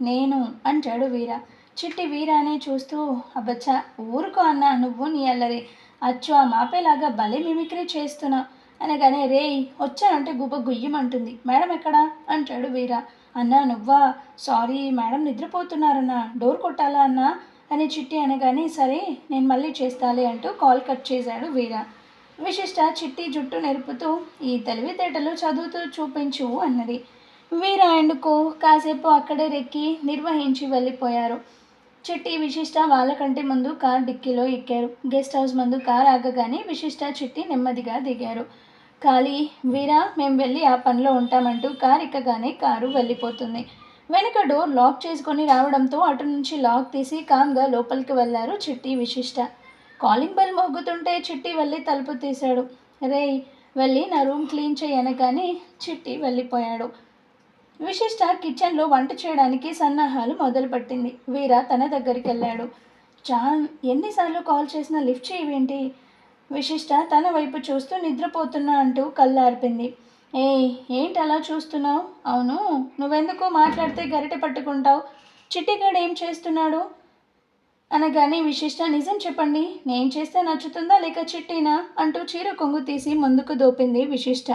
A: నేను అంటాడు వీర. చిట్టి వీరానే చూస్తూ, అబ్బచ్చా ఊరుకో అన్న, నువ్వు నీ అల్లరి, అచ్చు ఆ మాపేలాగా భలే మిమిక్రీ చేస్తున్నా అనగానే, రే వచ్చానంటే గుబ్బ గుయ్యమంటుంది, మేడం ఎక్కడా అంటాడు వీర. అన్నా నువ్వా, సారీ మేడం నిద్రపోతున్నారన్నా, డోర్ కొట్టాలా అన్నా అని చిట్టి అనగానే, సరే నేను మళ్ళీ చేస్తాలే అంటూ కాల్ కట్ చేశాడు వీర. విశిష్ట చిట్టి జుట్టు నెరుపుతూ, ఈ తెలివితేటలు చదువుతూ చూపించు అన్నది. వీర అండ్కో కాసేపు అక్కడే రెక్కి నిర్వహించి వెళ్ళిపోయారు. చిట్టి విశిష్ట వాళ్ళకంటే ముందు కార్ డిక్కీలో ఎక్కారు. గెస్ట్ హౌస్ ముందు కార్ ఆగగానే విశిష్ట చిట్టి నెమ్మదిగా దిగారు. ఖాళీ, వీరా మేము వెళ్ళి ఆ పనిలో ఉంటామంటూ కార్ ఎక్కగానే కారు వెళ్ళిపోతుంది. వెనుక డోర్ లాక్ చేసుకొని రావడంతో అటు నుంచి లాక్ తీసి కామ్గా లోపలికి వెళ్ళారు చిట్టి విశిష్ట. కాలింగ్ బెల్ మోగుతుంటే చిట్టి వెళ్ళి తలుపు తీశాడు. రే వెళ్ళి నా రూమ్ క్లీన్ చేయనగానే చిట్టి వెళ్ళిపోయాడు. విశిష్ట కిచెన్లో వంట చేయడానికి సన్నాహాలు మొదలుపెట్టింది. వీర తన దగ్గరికి వెళ్ళాడు. జాన్ ఎన్నిసార్లు కాల్ చేసినా లిఫ్ట్ చేయవేంటి? విశిష్ట తన వైపు చూస్తూ నిద్రపోతున్నా అంటూ కళ్ళార్పింది. ఏంటి అలా చూస్తున్నావు? అవును, నువ్వెందుకు మాట్లాడితే గరిటె పట్టుకుంటావు? చిట్టిగాడు ఏం చేస్తున్నాడు అనగానే విశిష్ట, నిజం చెప్పండి, నేను చేస్తే నచ్చుతుందా లేక చిట్టినా అంటూ చీర కొంగు తీసి ముందుకు దోపింది విశిష్ట.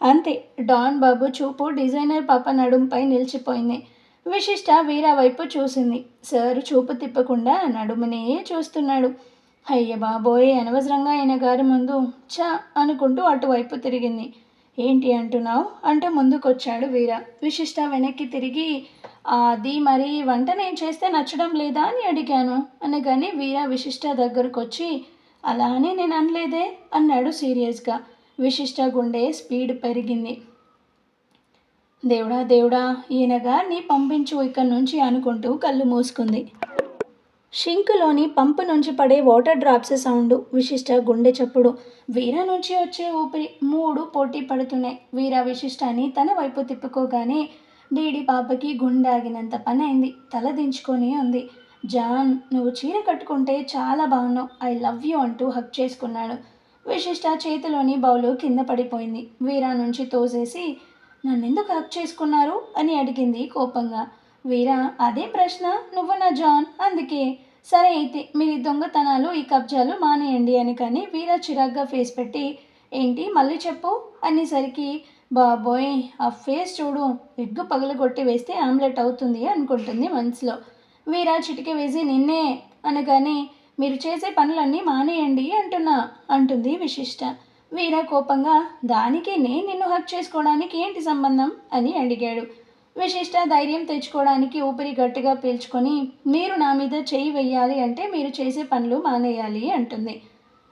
A: అంతే, డాన్ బాబు చూపు డిజైనర్ పాప నడుంపై నిలిచిపోయింది. విశిష్ట వీరా వైపు చూసింది. సార్ చూపు తిప్పకుండా నడుమునే చూస్తున్నాడు. అయ్య బాబోయ్, అనవసరంగా ఆయన గారి ముందు చా అనుకుంటూ అటువైపు తిరిగింది. ఏంటి అంటున్నావు అంటూ ముందుకొచ్చాడు వీర. విశిష్ట వెనక్కి తిరిగి, అది మరి వంట నేను చేస్తే నచ్చడం లేదా అని అడిగాను అనగానే వీర విశిష్ట దగ్గరకు వచ్చి, అలానే నేను అనలేదే అన్నాడు సీరియస్గా. విశిష్ట గుండె స్పీడ్ పెరిగింది. దేవుడా దేవుడా, ఈయన గారిని పంపించు ఇక్కడి నుంచి అనుకుంటూ కళ్ళు మూసుకుంది. షింకులోని పంపు నుంచి పడే వాటర్ డ్రాప్స్ సౌండ్, విశిష్ట గుండె చప్పుడు, వీర నుంచి వచ్చే ఊపిరి 3 పోటీ పడుతున్నాయి. వీర విశిష్టాన్ని తన వైపు తిప్పుకోగానే డీడి పాపకి గుండె ఆగినంత పని అయింది. తల దించుకొని ఉంది. జాన్ నువ్వు చీర కట్టుకుంటే చాలా బాగున్నావు, ఐ లవ్ యూ అంటూ హక్ చేసుకున్నాడు. విశిష్ట చేతిలోని బౌలు కింద పడిపోయింది. వీరా నుంచి తోసేసి నన్నెందుకు హక్ చేసుకున్నారు అని అడిగింది కోపంగా. వీరా అదే ప్రశ్న, నువ్వు నా జాన్, అందుకే. సరే అయితే మీరు దొంగతనాలు ఈ కబ్జాలు మానేయండి అని. కానీ వీరా చిరాగ్గా ఫేస్ పెట్టి ఏంటి మళ్ళీ చెప్పు అనేసరికి బాబోయ్ ఆ ఫేస్ చూడు, ఎగ్గు పగలగొట్టి వేస్తే ఆమ్లెట్ అవుతుంది అనుకుంటుంది మనసులో. వీరా చిటిక వేసి నిన్నే అనగానే మీరు చేసే పనులన్నీ మానేయండి అంటుంది విశిష్ట. వీరా కోపంగా దానికి నేను నిన్ను హక్ చేసుకోవడానికి ఏంటి సంబంధం అని అడిగాడు. విశిష్ట ధైర్యం తెచ్చుకోవడానికి ఊపిరి గట్టిగా పీల్చుకొని మీరు నా మీద చేయి వెయ్యాలి అంటే మీరు చేసే పనులు మానేయాలి అంటుంది.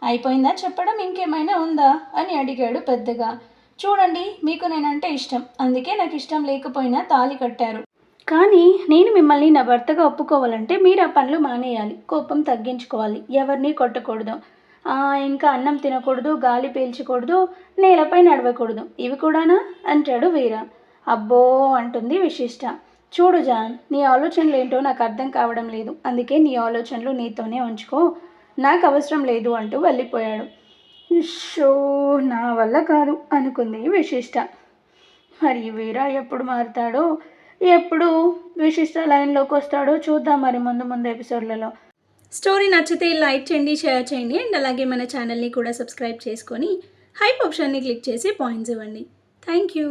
A: అయిపోయిందా చెప్పడం, ఇంకేమైనా ఉందా అని అడిగాడు పెద్దగా. చూడండి మీకు నేనంటే ఇష్టం, అందుకే నాకు ఇష్టం లేకపోయినా తాళి కట్టారు. కానీ నేను మిమ్మల్ని నా భర్తగా ఒప్పుకోవాలంటే మీరు ఆ పనులు మానేయాలి, కోపం తగ్గించుకోవాలి, ఎవరిని కొట్టకూడదు, ఇంకా అన్నం తినకూడదు, గాలి పీల్చకూడదు, నేలపై నడవకూడదు, ఇవి కూడానా అంటాడు వీర. అబ్బో అంటుంది విశిష్ట. చూడు జాన్, నీ ఆలోచనలు ఏంటో నాకు అర్థం కావడం లేదు, అందుకే నీ ఆలోచనలు నీతోనే ఉంచుకో, నాకు అవసరం లేదు అంటూ వెళ్ళిపోయాడు. షో నా వల్ల కాదు అనుకుంది విశిష్ట. మరి వీర ఎప్పుడు మారుతాడో, ఎప్పుడు విశిష్ట లైన్లోకి వస్తాడో చూద్దాం మరి ముందు ముందు ఎపిసోడ్లలో. స్టోరీ నచ్చితే లైక్ చేయండి, షేర్ చేయండి అండ్ అలాగే మన ఛానల్ని కూడా సబ్స్క్రైబ్ చేసుకొని హైప్ ఆప్షన్ని క్లిక్ చేసి పాయింట్స్ ఇవ్వండి. Thank you.